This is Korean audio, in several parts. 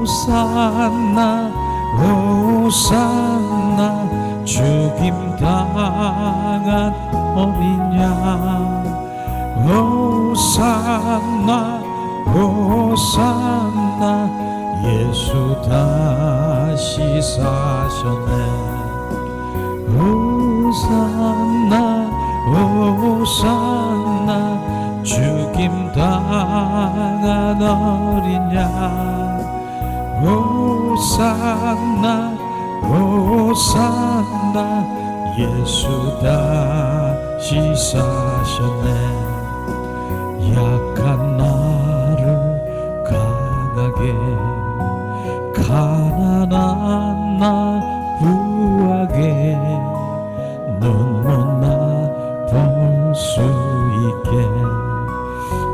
호산나 호산나 죽임당한 어린 양 호산나 호산나 예수 다시 사셨네 호산나 호산나 죽임당한 어린 양 호산나 호산나 예수 다시 사셨네 약한 나를 강하게 가난한 나 부하게 눈물 나 볼 수 있게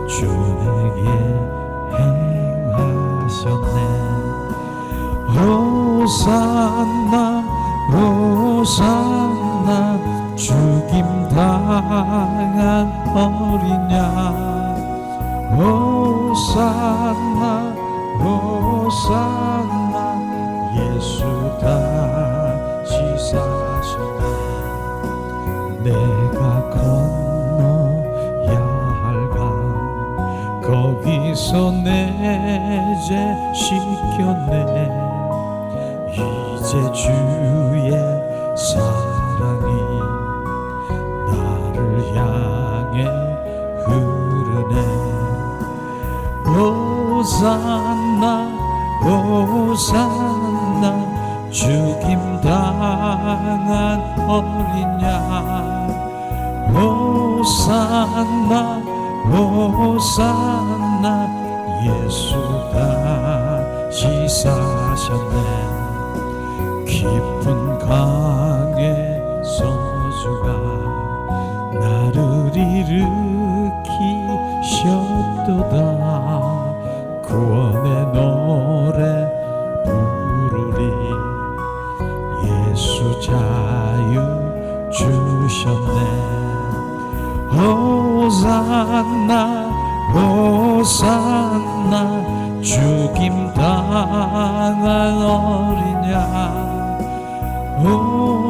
주 내게 행하셨네 호산나 호산나 죽임당한 어린 양 호산나 호산나 예수 다시 사셨네 내가 건너야 할 강 거기서 내 죄 씻겼네 이제 주의 사랑이 나를 향해 흐르네 호산나 호산나 죽임당한 어린 양 호산나 호산나 예수 다시 사셨네 깊은 강의 저주가 나를 일으키셨도다 구원의 노래 부르리 예수 자유 주셨네 호산나 호산나 죽임당한 어린 양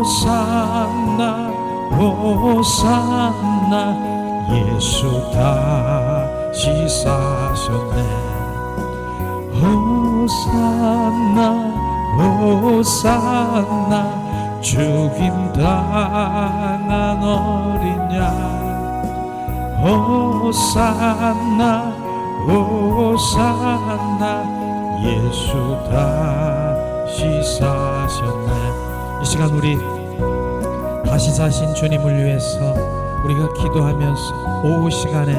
호산나 호산나 예수 다시 사셨네 호산나 호산나 죽임당한 어린 양 호산나 호산나 예수 다시 사셨네 이 시간 우리 다시 사신 주님을 위해서 우리가 기도하면서 오후 시간에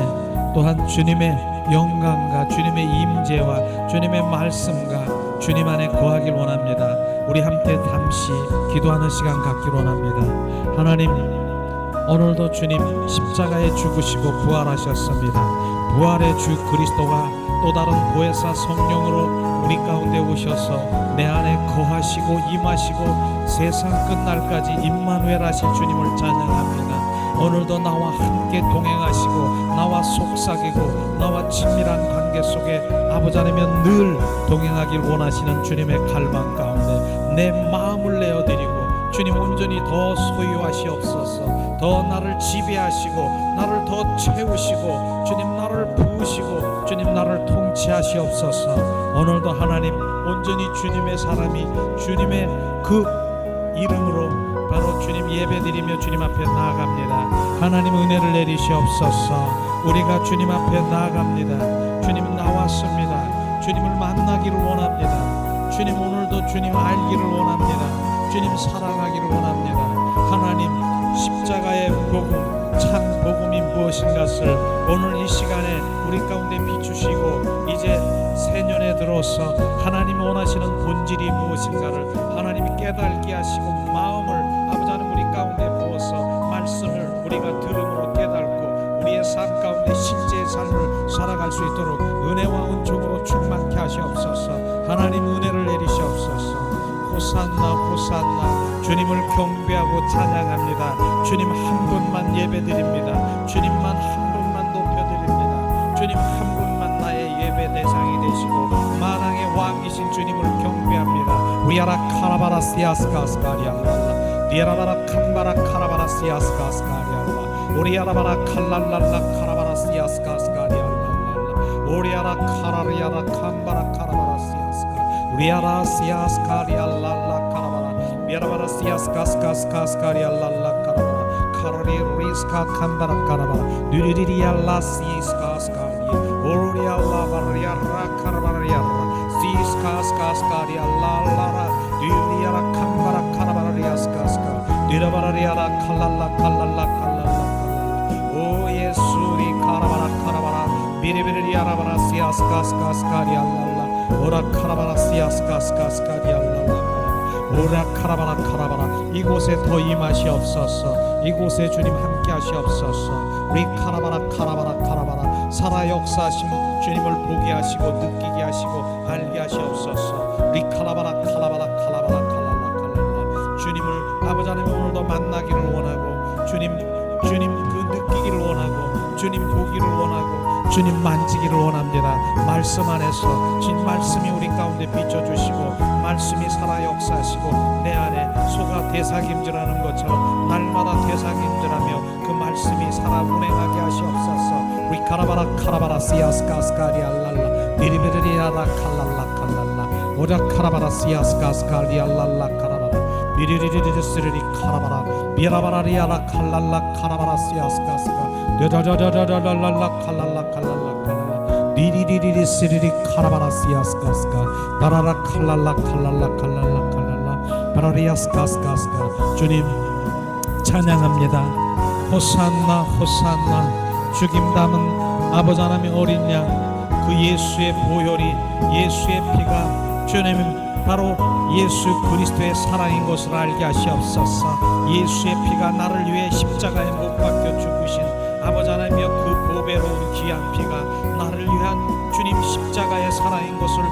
또한 주님의 영광과 주님의 임재와 주님의 말씀과 주님 안에 거하길 원합니다. 우리 함께 잠시 기도하는 시간 갖길 원합니다. 하나님 오늘도 주님 십자가에 죽으시고 부활하셨습니다. 부활의 주 그리스도가 또 다른 보혜사 성령으로 우리 가운데 오셔서 내 안에 거하시고 임하시고 세상 끝날까지 임마누엘 하실 주님을 찬양합니다. 오늘도 나와 함께 동행하시고 나와 속삭이고 나와 친밀한 관계 속에 아버지 하나님 늘 동행하길 원하시는 주님의 갈망 가운데 내 마음을 내어드리고 주님 온전히 더 소유하시옵소서. 더 나를 지배하시고 나를 더 채우시고 주님 나를 부으시고 주님 나를 통치하시옵소서. 오늘도 하나님 온전히 주님의 사람이 주님의 그 이름으로 바로 주님 예배드리며 주님 앞에 나아갑니다. 하나님 은혜를 내리시옵소서. 우리가 주님 앞에 나아갑니다. 주님 나왔습니다. 주님을 만나기를 원합니다. 주님 오늘도 주님 알기를 원합니다. 주님 사랑하기를 원합니다. 하나님 십자가의 복음 참 복음이 무엇인가를 오늘 이 시간에 우리 가운데 비추시고 이제 새년에 들어서 하나님이 원하시는 본질이 무엇인가를 하나님이 깨닫게 하시고 마음을 아버지 하나님 우리 가운데 부어서 말씀을 우리가 들음으로 깨닫고 우리의 삶 가운데 실제의 삶을 살아갈 수 있도록 은혜와 은총으로 충만케 하시옵소서. 하나님 은혜를 내리시옵소서. 호산나 호산나 주님을 경배하고 찬양합니다. 주님 한 분만 예배드립니다. 주님만 한 분만 높여드립니다. 주님 한 분만 나의 예배 대상이 되시고 만왕의 왕이 이신 주님을 경배합니다. 우리아라 카라바라시아스카스카리알라 디아라바라 칸바라 카라바라시아스카스카리알라 우리아라바라 칼랄랄라 카라바라시아스카스카리알라 우리아라 카라리아라 칸바라 카라바라시아스카 우리아라 시아스카리알랄라 카라바라 미아라바라 시아스카스카스카스카리알랄라 카라바라 카라리리스카 칸바라 카라바라 누리리리알라 시스카스카리 오리알라 바리아라 카라바리아라 시스카스카스카리알랄라라 누리아라 칸바라 카라바라리아스카스카 디라바라리아라 칼랄라 칼랄라 칼랄라 오 예수리 카라바라 카라바라 비리비리아라바라 시아스카스카스카리알랄라 오라 카라바라 시아스카스카스카리알랄라 오라 카라바라 카라바라 이곳에 더 임하시옵소서. 이곳에 주님 함께 하시옵소서. 우리 카라바라 카라바라 카라바라 살아 역사하심 주님을 보게 하시고 느끼게 하시고 알게 하시옵소서. 우리 카라바라 카라바라 카라바라 칼랄라 칼랄라 주님을 아버지 하나님 오늘도 만나기를 원하고 주님 그 느끼기를 원하고 주님 보기를 원하고 주님 만지기를 원합니다. 말씀 안에서 진 말씀이 우리 가운데 비춰주시고 말씀이 살아 역사하시고 내 안에 소가 되사김질하는 것처럼 날마다 되사김질하며 그 말씀이 살아 운행하게 하시옵소서. 우리 카라바라 카라바라 시아스카스카리알랄라 비리비리아라 칼랄라 칼랄라 오자 카라바라 시아스카스카리알랄라 카라바라 비리리리리 스리리 카라바라 비라바라리아라 칼랄라 카라바라 시아스카스카 르르르르르랄라 칼랄라 칼랄라 칼랄라 리리리리리 스리리 카라바라 시아스카스카 바라라 칼랄라 칼랄라 칼랄라 칼랄라 바라리아스카스카스카 주님 찬양합니다. 호산나 호산나 죽임 담은 아버지 하나님의 어린 양 그 예수의 보혈이 예수의 피가 주님 바로 예수 그리스도의 사랑인 것을 알게 하시옵소서. 예수의 피가 나를 위해 십자가에 못 박혀 죽으신 아버지 하나님이여 그 보배로운 귀한 피가 나를 위한 주님 십자가의 사랑인 것을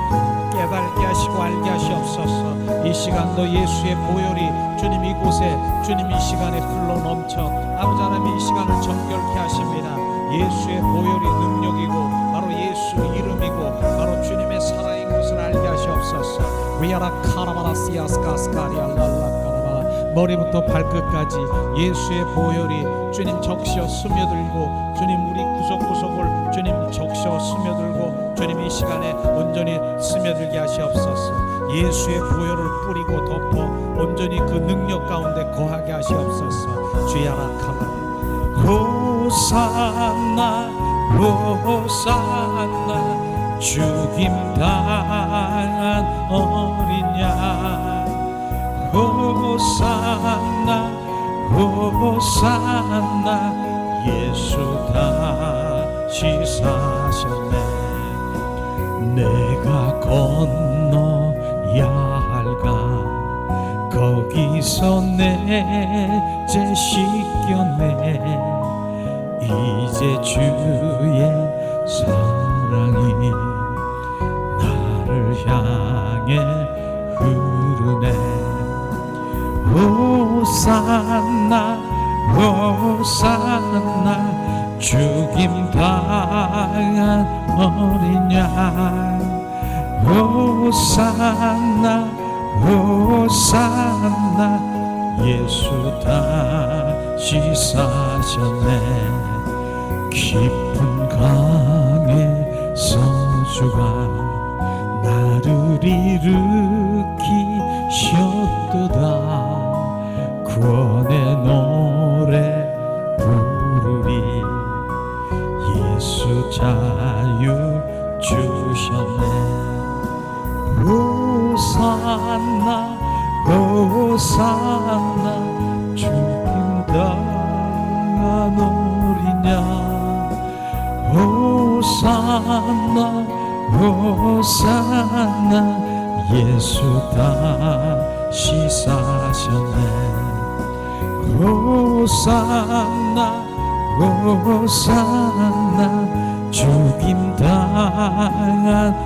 깨닫게 하시고 알게 하시옵소서. 이 시간도 예수의 보혈이 주님 이곳에 주님 이 시간에 흘러넘쳐 아버지 하나님 이 시간을 정결케 하십니다. 예수의 보혈이 능력이고 바로 예수 이름이고 바로 주님의 사랑인 것을 알게 하시옵소서. 위아라 카라바라 시아스카스카리알랄라 카라바라 머리부터 발끝까지 예수의 보혈이 주님 적셔 스며들고 주님 우리 구석구석을 주님 적셔 스며들고 주님 이 시간에 온전히 스며들게 하시옵소서. 예수의 보혈을 뿌리고 덮어 온전히 그 능력 가운데 거하게 하시옵소서. 주야라 카라 호산나 호산나 죽임당한 어린 양 호산나 호산나 예수 다시 사셨네. 내가 건너야 할까 거기서 내 죄 씻겼네. 이제 주의 사랑이 나를 향해 흐르네. 호산나 호산나 죽임당한 어린 양 호산나 호산나 예수 다시 사셨네. 깊은 강에 서주가 나를 일으키셨도다. 구원의 노래 부르리. 예수 자유 주셨네. 호산나 호산나 죽임당한 어린 양 호산나 호산나 예수 다시 사셨네. 호산나 호산나 죽임당한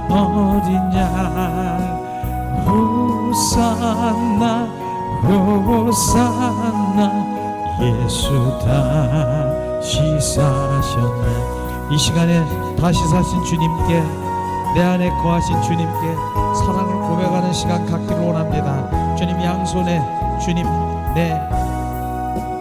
어린 양 호산나 호산나 예수 다시 사셨네. 이 시간에 다시 사신 주님께 내 안에 거하신 주님께 사랑 시간 갖기를 원합니다. 주님 양손에 주님 내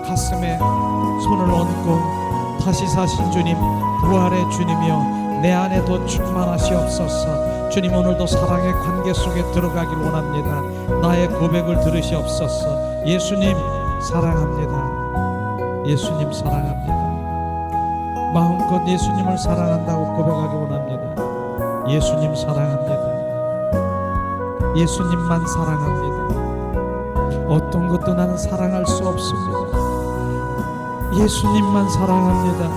가슴에 손을 얹고 다시 사신 주님, 부활의 주님이여 내 안에 더 충만하시옵소서. 주님 오늘도 사랑의 관계 속에 들어가길 원합니다. 나의 고백을 들으시옵소서. 예수님 사랑합니다. 예수님 사랑합니다. 마음껏 예수님을 사랑한다고 고백하기 원합니다. 예수님 사랑합니다. 예수님만 사랑합니다. 어떤 것도 나는 사랑할 수 없습니다. 예수님만 사랑합니다.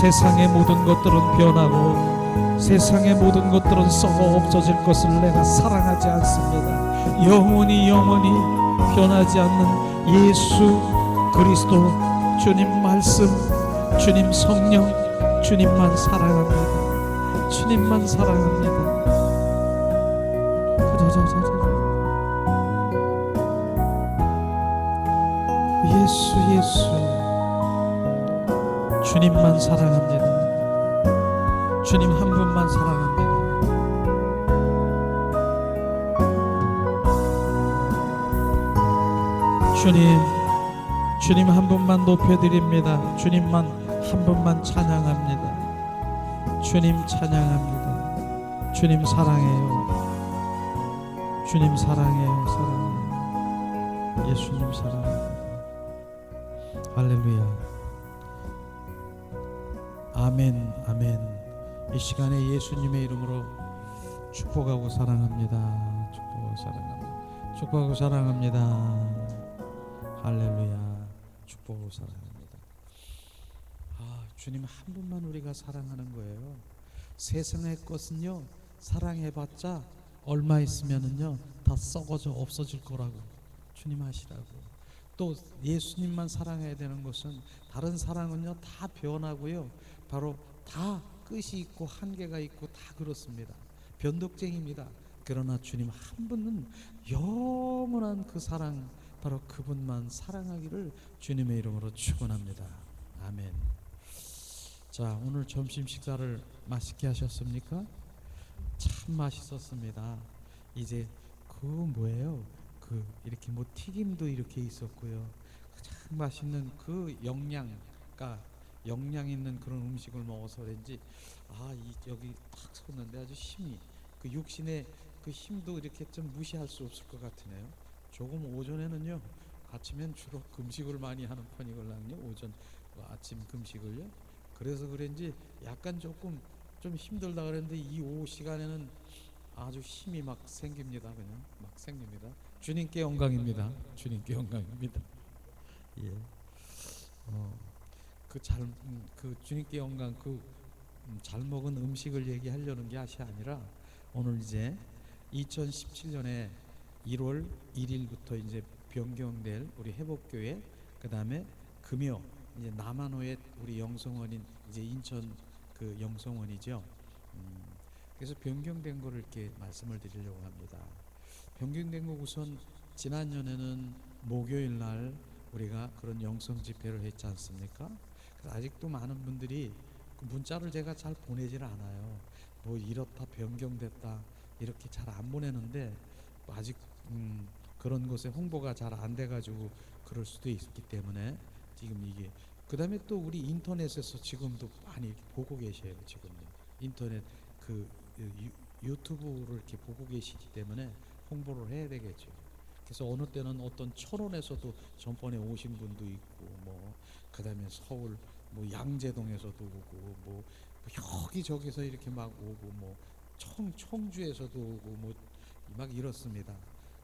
세상의 모든 것들은 변하고 세상의 모든 것들은 썩어 없어질 것을 내가 사랑하지 않습니다. 영원히 변하지 않는 예수 그리스도, 주님 말씀, 주님 성령, 주님만 사랑합니다. 주님만 사랑합니다. 예수 주님만 사랑합니다. 주님 한 분만 사랑합니다. 주님 한 분만 높여드립니다. 주님만 한 분만 찬양합니다. 주님 찬양합니다. 주님 사랑해요. 주님 사랑해요. 사랑해요. 예수님 사랑합니다. 할렐루야. 아멘. 아멘. 이 시간에 예수님의 이름으로 축복하고 사랑합니다. 축복하고 사랑합니다. 축복하고 사랑합니다. 할렐루야. 축복하고 사랑합니다. 주님 한 분만 우리가 사랑하는 거예요. 세상의 것은요, 사랑해봤자 얼마 있으면은요 다 썩어져 없어질 거라고 주님 하시라고. 또 예수님만 사랑해야 되는 것은 다른 사랑은요 다 변하고요, 바로 다 끝이 있고 한계가 있고 다 그렇습니다. 변덕쟁입니다. 그러나 주님 한 분은 영원한 그 사랑, 바로 그분만 사랑하기를 주님의 이름으로 축원합니다. 아멘. 자, 오늘 점심 식사를 맛있게 하셨습니까? 참 맛있었습니다. 이제 그 뭐예요? 그 이렇게 뭐 튀김도 이렇게 있었고요. 참 맛있는 그 영양 있는 그런 음식을 먹어서 그런지 여기 탁 섰는데 아주 힘이, 그 육신의 그 힘도 이렇게 좀 무시할 수 없을 것 같으네요. 조금 오전에는요, 아침엔 주로 금식을 많이 하는 편이걸랑요. 오전 아침 금식을요. 그래서 그런지 약간 조금 좀 힘들다 그랬는데 이 오후 시간에는 아주 힘이 막 생깁니다. 그냥 막 생깁니다. 주님께 영광입니다. 주님께 영광입니다. 예. 그 주님께 영광, 잘 먹은 음식을 얘기하려는 게 아니라 오늘 이제 2017년에 1월 1일부터 이제 변경될 우리 회복교회, 그 다음에 금요 이제 남한호의 우리 영성원인 이제 인천 그 영성원이죠. 그래서 변경된 거를 이렇게 말씀을 드리려고 합니다. 변경된 거 우선 지난년에는 목요일 날 우리가 그런 영성 집회를 했지 않습니까? 아직도 많은 분들이 그 문자를 제가 잘 보내질 않아요. 뭐 이렇다 변경됐다 이렇게 잘 안 보내는데 아직 그런 것에 홍보가 잘 안 돼가지고 그럴 수도 있기 때문에 지금 이게, 그 다음에 또 우리 인터넷에서 지금도 많이 보고 계셔요. 지금 인터넷 유튜브를 이렇게 보고 계시기 때문에 홍보를 해야 되겠죠. 그래서 어느 때는 어떤 철원에서도 전번에 오신 분도 있고, 뭐 그다음에 서울 뭐 양재동에서도 오고, 뭐 여기저기서 이렇게 막 오고, 뭐 청주에서도 오고, 뭐 막 이렇습니다.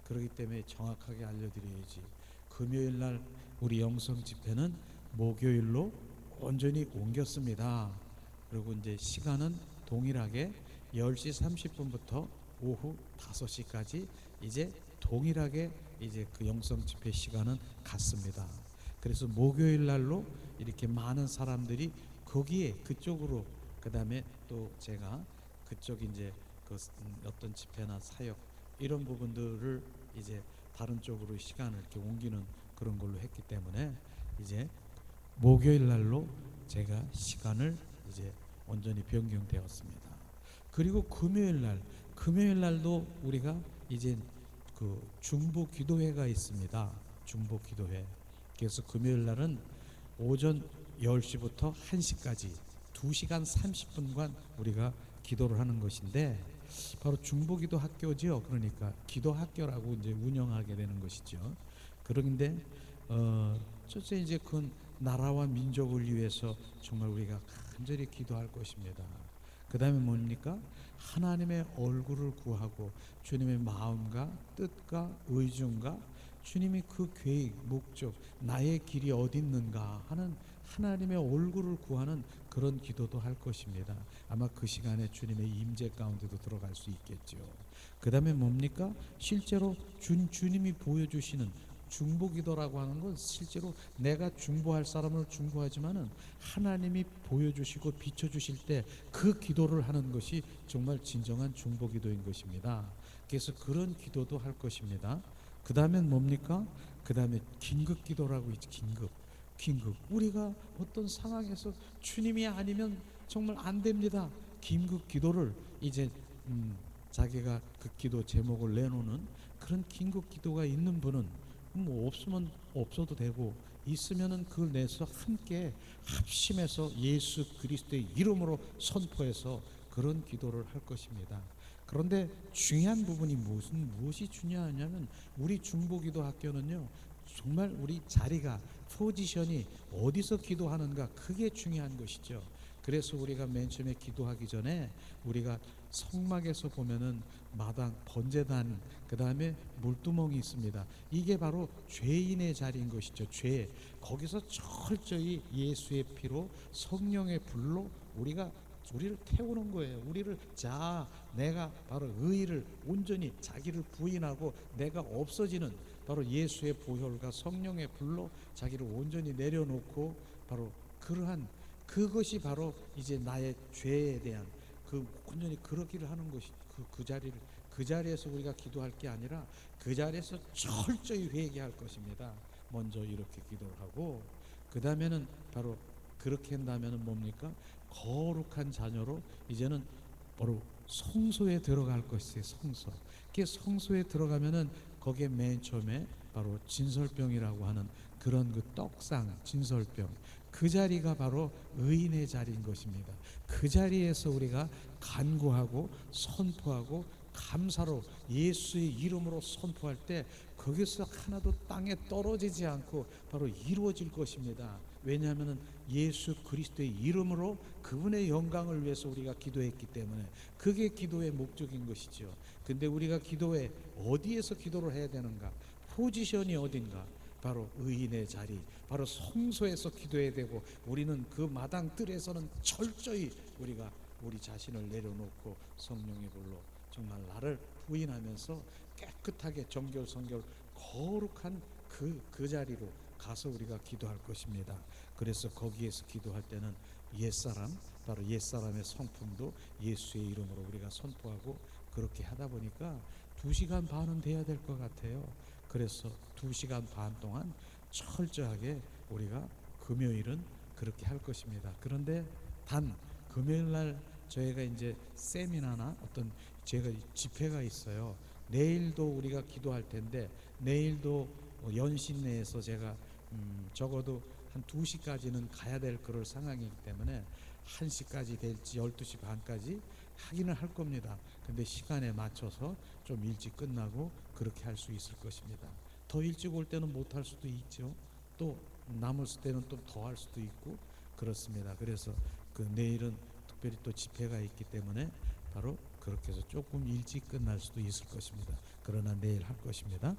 그렇기 때문에 정확하게 알려드려야지. 금요일 날 우리 영성 집회는 목요일로 온전히 옮겼습니다. 그리고 이제 시간은 동일하게 10시 30분부터 오후 5시까지 이제 동일하게 이제 그 영성 집회 시간은 같습니다. 그래서 목요일 날로 이렇게 많은 사람들이 거기에 그쪽으로, 그 다음에 또 제가 그쪽 이제 그 어떤 집회나 사역 이런 부분들을 이제 다른 쪽으로 시간을 이렇게 옮기는 그런 걸로 했기 때문에 이제 목요일 날로 제가 시간을 이제 온전히 변경되었습니다. 그리고 금요일 날도 우리가 이제 그 중보 기도회가 있습니다. 중보 기도회. 그래서 금요일 날은 오전 10시부터 1시까지 2시간 30분간 우리가 기도를 하는 것인데, 바로 중보기도 학교죠. 그러니까 기도 학교라고 이제 운영하게 되는 것이죠. 그런데 첫째 이제 그 나라와 민족을 위해서 정말 우리가 간절히 기도할 것입니다. 그 다음에 뭡니까? 하나님의 얼굴을 구하고 주님의 마음과 뜻과 의중과 주님이 그 계획, 목적, 나의 길이 어디 있는가 하는 하나님의 얼굴을 구하는 그런 기도도 할 것입니다. 아마 그 시간에 주님의 임재 가운데도 들어갈 수 있겠죠. 그 다음에 뭡니까? 실제로 주님이 보여주시는 중보기도라고 하는 건 실제로 내가 중보할 사람을 중보하지만은 하나님이 보여주시고 비춰주실 때 그 기도를 하는 것이 정말 진정한 중보기도인 것입니다. 그래서 그런 기도도 할 것입니다. 그 다음엔 뭡니까? 그 다음에 긴급기도라고 있지. 긴급. 우리가 어떤 상황에서 주님이 아니면 정말 안 됩니다. 긴급기도를 이제 자기가 그 기도 제목을 내놓는 그런 긴급기도가 있는 분은 뭐 없으면 없어도 되고, 있으면은 그걸 내서 함께 합심해서 예수 그리스도의 이름으로 선포해서 그런 기도를 할 것입니다. 그런데 중요한 부분이 무엇이 중요하냐면, 우리 중보기도 학교는요, 정말 우리 자리가, 포지션이 어디서 기도하는가, 그게 중요한 것이죠. 그래서 우리가 맨 처음에 기도하기 전에 우리가 성막에서 보면은 마당, 번제단, 그 다음에 물두멍이 있습니다. 이게 바로 죄인의 자리인 것이죠. 죄. 거기서 철저히 예수의 피로 성령의 불로 우리를 태우는 거예요. 내가 바로 의를 온전히 자기를 부인하고 내가 없어지는 바로 예수의 보혈과 성령의 불로 자기를 온전히 내려놓고, 바로 그러한 그것이 바로 이제 나의 죄에 대한 온전히 그러기를 하는 것이 그 자리에서 우리가 기도할 게 아니라 그 자리에서 철저히 회개할 것입니다. 먼저 이렇게 기도를 하고, 그 다음에는 바로 그렇게 한다면은 뭡니까? 거룩한 자녀로 이제는 바로 성소에 들어갈 것이에요. 성소에 들어가면은 거기에 맨 처음에 바로 진설병이라고 하는 그런 그 떡상, 진설병, 그 자리가 바로 의인의 자리인 것입니다. 그 자리에서 우리가 간구하고 선포하고 감사로 예수의 이름으로 선포할 때 거기서 하나도 땅에 떨어지지 않고 바로 이루어질 것입니다. 왜냐하면 예수 그리스도의 이름으로 그분의 영광을 위해서 우리가 기도했기 때문에 그게 기도의 목적인 것이죠. 근데 우리가 기도에 어디에서 기도를 해야 되는가? 포지션이 어딘가? 바로 의인의 자리, 바로 성소에서 기도해야 되고, 우리는 그 마당 뜰에서는 철저히 우리가 우리 자신을 내려놓고 성령의 불로 정말 나를 부인하면서 깨끗하게 정결성결 거룩한 그 자리로 가서 우리가 기도할 것입니다. 그래서 거기에서 기도할 때는 바로 옛사람의 성품도 예수의 이름으로 우리가 선포하고, 그렇게 하다 보니까 2시간 반은 돼야 될 것 같아요. 그래서 2시간 반 동안 철저하게 우리가 금요일은 그렇게 할 것입니다. 그런데 단 금요일 날 저희가 이제 세미나나 어떤 제가 집회가 있어요. 내일도 우리가 기도할 텐데, 내일도 연신 내에서 제가 적어도 한 2시까지는 가야 될 그럴 상황이기 때문에 1시까지 될지 12시 반까지 하기는 할 겁니다. 근데 시간에 맞춰서 좀 일찍 끝나고 그렇게 할 수 있을 것입니다. 더 일찍 올 때는 못 할 수도 있죠. 또 남을 때는 또 더 할 수도 있고 그렇습니다. 그래서 그 내일은 특별히 또 집회가 있기 때문에 바로 그렇게 해서 조금 일찍 끝날 수도 있을 것입니다. 그러나 내일 할 것입니다.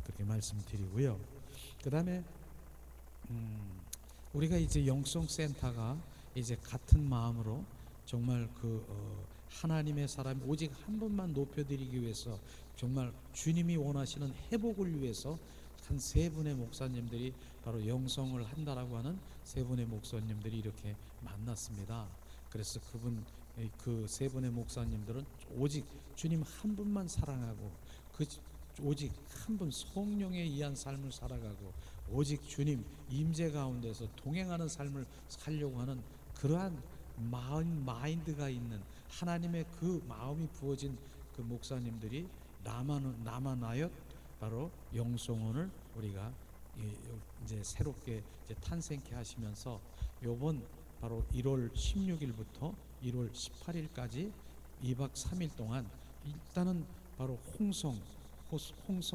그렇게 말씀드리고요. 그 다음에 우리가 이제 영성센터가 이제 같은 마음으로 정말 하나님의 사람 오직 한 분만 높여드리기 위해서, 정말 주님이 원하시는 회복을 위해서 한 3분의 목사님들이 바로 영성을 한다라고 하는 3분의 목사님들이 이렇게 만났습니다. 그래서 그 3분의 목사님들은 오직 주님 한 분만 사랑하고 오직 한 분 성령에 의한 삶을 살아가고 오직 주님 임재 가운데서 동행하는 삶을 살려고 하는 그러한 마인드가 있는 하나님의 그 마음이 부어진 그 목사님들이 남아나여 바로 영성원을 우리가 이제 새롭게 이제 탄생케 하시면서 요번 바로 1월 16일부터 1월 18일까지 2박 3일 동안 일단은 바로 홍성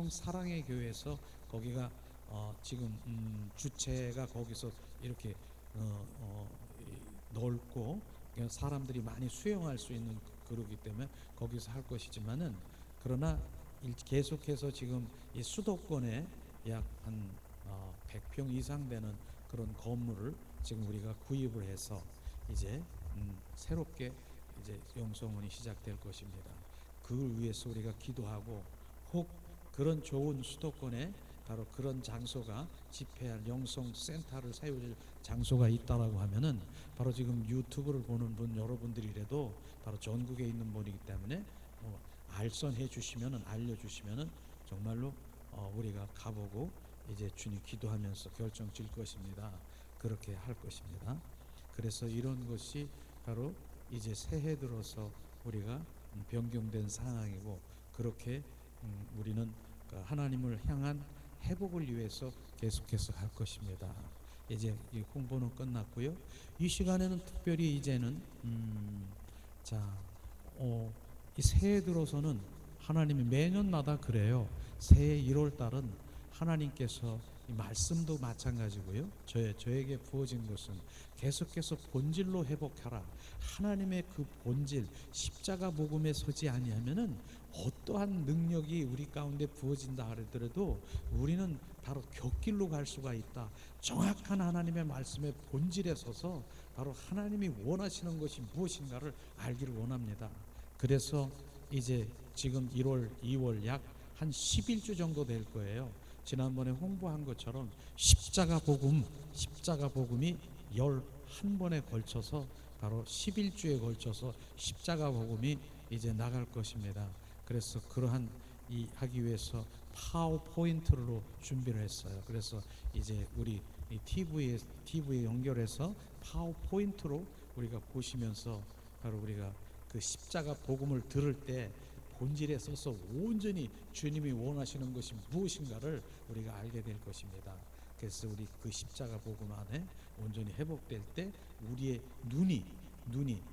사랑의 교회에서 거기가 지금 주체가 거기서 이렇게 넓고 사람들이 많이 수용할 수 있는 그러기 때문에 거기서 할 것이지만은, 그러나 계속해서 지금 이 수도권에 약 한 100평 이상 되는 그런 건물을 지금 우리가 구입을 해서 이제 새롭게 이제 영성원이 시작될 것입니다. 그걸 위해서 우리가 기도하고, 혹 그런 좋은 수도권에 바로 그런 장소가 집회할 영성센터를 세워질 장소가 있다라고 하면은, 바로 지금 유튜브를 보는 분 여러분들이라도 바로 전국에 있는 분이기 때문에 알선해 주시면은, 알려주시면은 정말로 우리가 가보고 이제 주님 기도하면서 결정 질 것입니다. 그렇게 할 것입니다. 그래서 이런 것이 바로 이제 새해 들어서 우리가 변경된 상황이고, 그렇게 우리는 하나님을 향한 회복을 위해서 계속해서 할 것입니다. 이제 이 홍보는 끝났고요. 이 시간에는 특별히 이제는 이 새해 들어서는 하나님이 매년마다 그래요. 새해 1월 달은 하나님께서 이 말씀도 마찬가지고요. 저에게 부어진 것은 계속해서 본질로 회복하라. 하나님의 그 본질, 십자가 복음에 서지 아니하면은 어떠한 능력이 우리 가운데 부어진다 하더라도 우리는 바로 곁길로 갈 수가 있다. 정확한 하나님의 말씀의 본질에 서서 바로 하나님이 원하시는 것이 무엇인가를 알기를 원합니다. 그래서 이제 지금 1월, 2월 약 한 11주 정도 될 거예요. 지난번에 홍보한 것처럼 십자가 복음이 11번에 걸쳐서 바로 11주에 걸쳐서 십자가 복음이 이제 나갈 것입니다. 그래서 그러한 이 하기 위해서 파워포인트로 준비를 했어요. 그래서 이제 우리 이 TV에 연결해서 파워포인트로 우리가 보시면서 바로 우리가 그 십자가 복음을 들을 때 본질에 서서 온전히 주님이 원하시는 것이 무엇인가를 우리가 알게 될 것입니다. 그래서 우리 그 십자가 복음 안에 온전히 회복될 때 우리의 눈이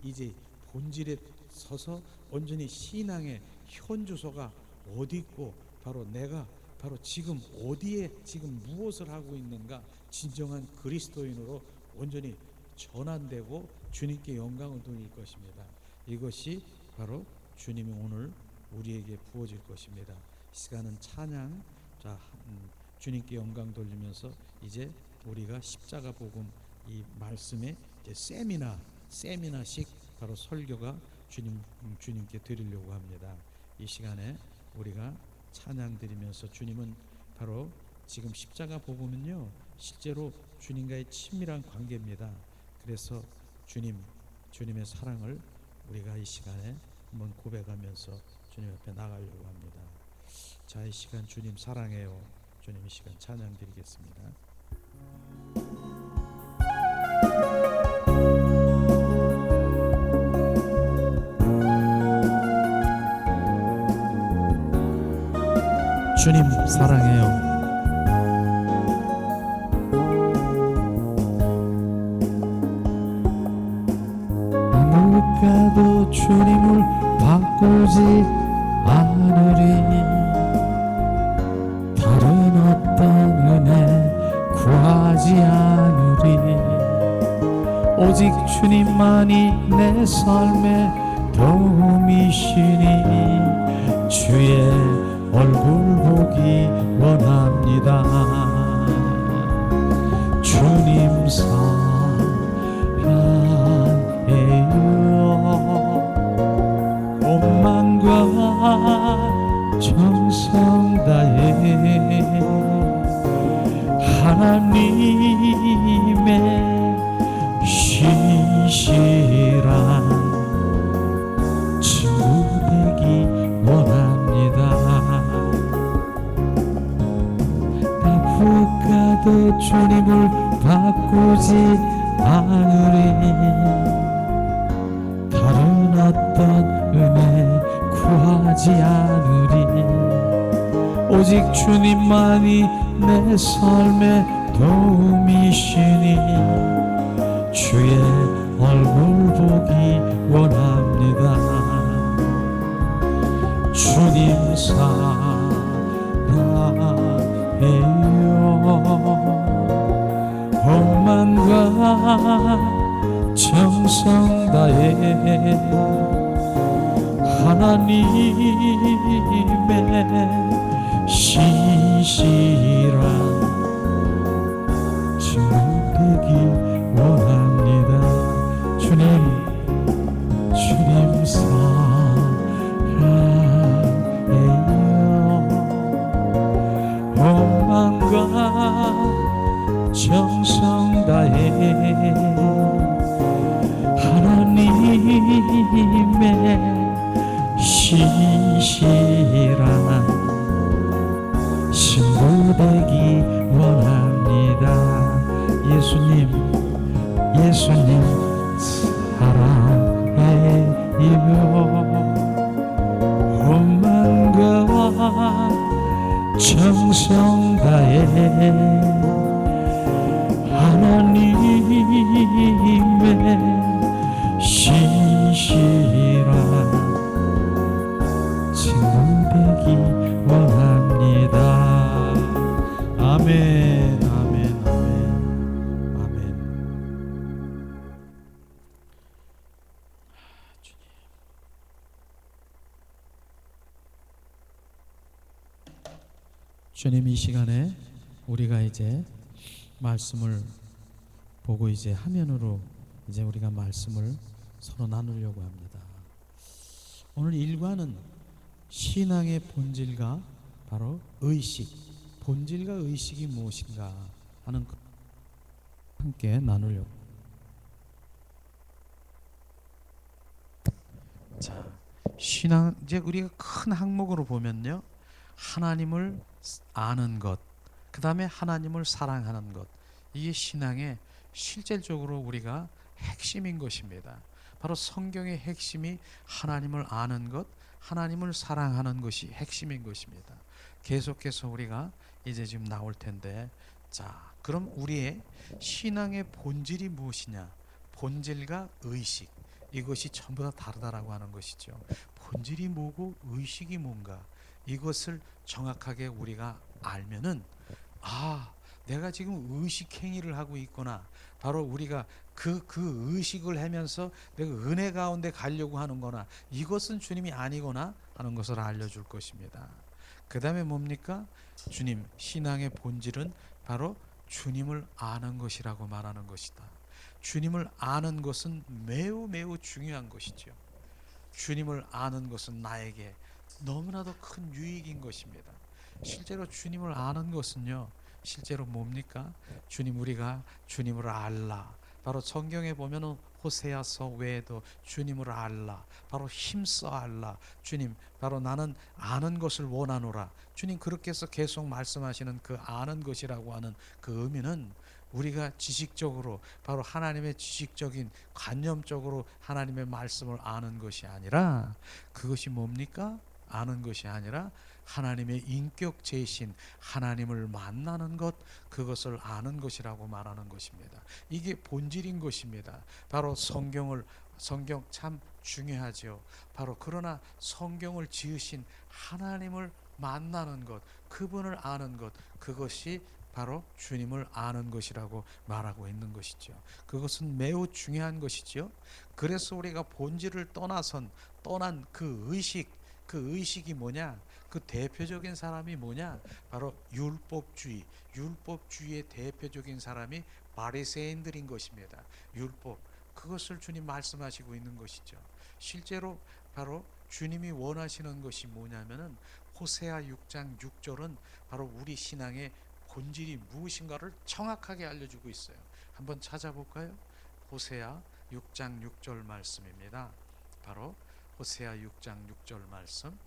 이제 본질에 서서 온전히 신앙의 현주소가 어디 있고, 바로 내가 바로 지금 어디에 지금 무엇을 하고 있는가, 진정한 그리스도인으로 온전히 전환되고 주님께 영광을 돌릴 것입니다. 이것이 바로 주님이 오늘 우리에게 부어질 것입니다. 이 시간은 찬양, 주님께 영광 돌리면서 이제 우리가 십자가 복음 이 말씀에 이제 세미나식 바로 설교가 주님께 드리려고 합니다. 이 시간에 우리가 찬양 드리면서, 주님은 바로 지금 십자가 복음은요 실제로 주님과의 친밀한 관계입니다. 그래서 주님의 사랑을 우리가 이 시간에 한번 고백하면서 주님 앞에 나가려고 합니다. 자, 이 시간 주님 사랑해요. 주님 이 시간 찬양 드리겠습니다. 주님 사랑해요. 아무가도 주님을 바꾸지 않으리. 다른 어떤 은혜 구하지 않으리. 오직 주님만이 내 삶의 도움이시니 주의 얼굴 보기 원합니다. 주님 사랑해요. 온 마음과 정성 다해 하나님의 신실한 친구 되기 원합니다. 나쁘가도 주님을 바꾸지 않으리. 다른 어떤 은혜 구하지 원하지 않으리. 오직 주님만이 내 삶의 도움이시니 주의 얼굴 보기 원합니다. 주님 사랑해요. 억만과 정성 다해 하나님의 신실한 친구 되기 원합니다. 주님 사랑해요. 억만과 정성 다해 하나님의 신실한 신부 되기 원합니다. 예수님 사랑해요. 원망과 정성 다해 하나님의 신실한 친구 되기 원합니다. 아멘, 아멘, 아멘, 아멘. 주님, 이 시간에 우리가 이제 말씀을 보고 이제 화면으로 이제 우리가 말씀을 서로 나누려고 합니다. 오늘 일과는 신앙의 본질과 바로 의식, 본질과 의식이 무엇인가 하는 것 함께 나누려고. 자, 신앙 이제 우리가 큰 항목으로 보면요, 하나님을 아는 것, 그 다음에 하나님을 사랑하는 것, 이게 신앙의 실질적으로 우리가 핵심인 것입니다. 바로 성경의 핵심이 하나님을 아는 것, 하나님을 사랑하는 것이 핵심인 것입니다. 계속해서 우리가 이제 지금 나올 텐데, 자, 그럼 우리의 신앙의 본질이 무엇이냐? 본질과 의식, 이것이 전부 다 다르다라고 하는 것이죠. 본질이 뭐고 의식이 뭔가, 이것을 정확하게 우리가 알면은, 아, 내가 지금 의식 행위를 하고 있구나. 바로 우리가 그 의식을 하면서 내가 은혜 가운데 가려고 하는 거나, 이것은 주님이 아니거나 하는 것을 알려줄 것입니다. 그 다음에 뭡니까? 주님, 신앙의 본질은 바로 주님을 아는 것이라고 말하는 것이다. 주님을 아는 것은 매우 매우 중요한 것이죠. 주님을 아는 것은 나에게 너무나도 큰 유익인 것입니다. 실제로 주님을 아는 것은요, 실제로 뭡니까? 우리가 주님을 알라. 바로 성경에 보면은 호세아서 외에도 주님을 알라, 바로 힘써 알라. 주님, 바로 나는 아는 것을 원하노라. 주님 그렇게 해서 계속 말씀하시는 그 아는 것이라고 하는 그 의미는, 우리가 지식적으로 바로 하나님의 지식적인 관념적으로 하나님의 말씀을 아는 것이 아니라, 그것이 뭡니까? 아는 것이 아니라 하나님의 인격체이신 하나님을 만나는 것, 그것을 아는 것이라고 말하는 것입니다. 이게 본질인 것입니다. 바로 성경 참 중요하죠. 바로 그러나 성경을 지으신 하나님을 만나는 것, 그분을 아는 것, 그것이 바로 주님을 아는 것이라고 말하고 있는 것이죠. 그것은 매우 중요한 것이죠. 그래서 우리가 본질을 떠난 그 의식이 뭐냐? 그 대표적인 사람이 뭐냐? 바로 율법주의의 대표적인 사람이 바리새인들인 것입니다. 율법, 그것을 주님 말씀하시고 있는 것이죠. 실제로 바로 주님이 원하시는 것이 뭐냐면은, 호세아 6장 6절은 바로 우리 신앙의 본질이 무엇인가를 정확하게 알려주고 있어요. 한번 찾아볼까요? 호세아 6장 6절 말씀입니다. 바로 호세아 6장 6절 말씀.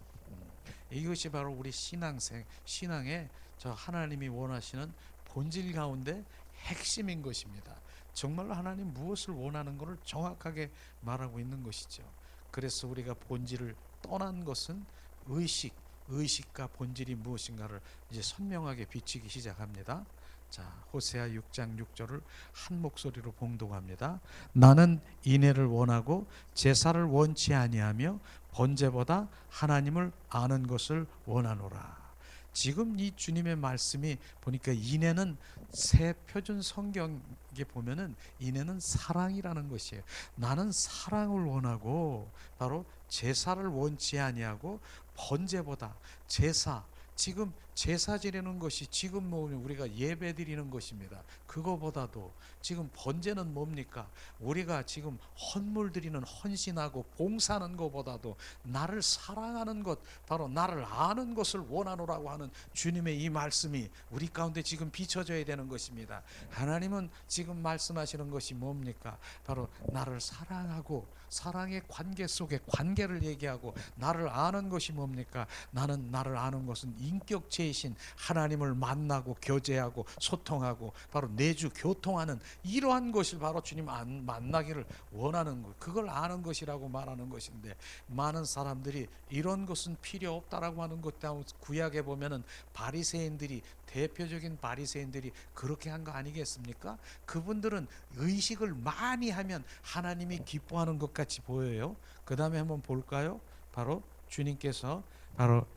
이것이 바로 우리 신앙의 저 하나님이 원하시는 본질 가운데 핵심인 것입니다. 정말로 하나님 무엇을 원하는 것을 정확하게 말하고 있는 것이죠. 그래서 우리가 본질을 떠난 것은 의식과 본질이 무엇인가를 이제 선명하게 비치기 시작합니다. 자, 호세아 6장 6절을 한 목소리로 봉독합니다. 나는 인애를 원하고 제사를 원치 아니하며 번제보다 하나님을 아는 것을 원하노라. 지금 이 주님의 말씀이 보니까 인애는 새 표준 성경에 보면은 인애는 사랑이라는 것이에요. 나는 사랑을 원하고 바로 제사를 원치 아니하고 번제보다 제사, 지금 제사 지내는 것이 지금 뭐 우리가 예배 드리는 것입니다. 그거보다도 지금 번제는 뭡니까? 우리가 지금 헌물 드리는 헌신하고 봉사하는 것보다도 나를 사랑하는 것, 바로 나를 아는 것을 원하노라고 하는 주님의 이 말씀이 우리 가운데 지금 비춰져야 되는 것입니다. 하나님은 지금 말씀하시는 것이 뭡니까? 바로 나를 사랑하고 사랑의 관계 속에 관계를 얘기하고 나를 아는 것이 뭡니까? 나는 나를 아는 것은 인격체이신 하나님을 만나고 교제하고 소통하고 바로 내주 교통하는 이러한 것을 바로 주님 만나기를 원하는 것, 그걸 아는 것이라고 말하는 것인데, 많은 사람들이 이런 것은 필요 없다라고 하는 것 때문에 구약에 보면은 바리새인들이, 대표적인 바리새인들이 그렇게 한 거 아니겠습니까? 그분들은 의식을 많이 하면 하나님이 기뻐하는 것 같이 보여요. 그 다음에 한번 볼까요? 바로 주님께서 바로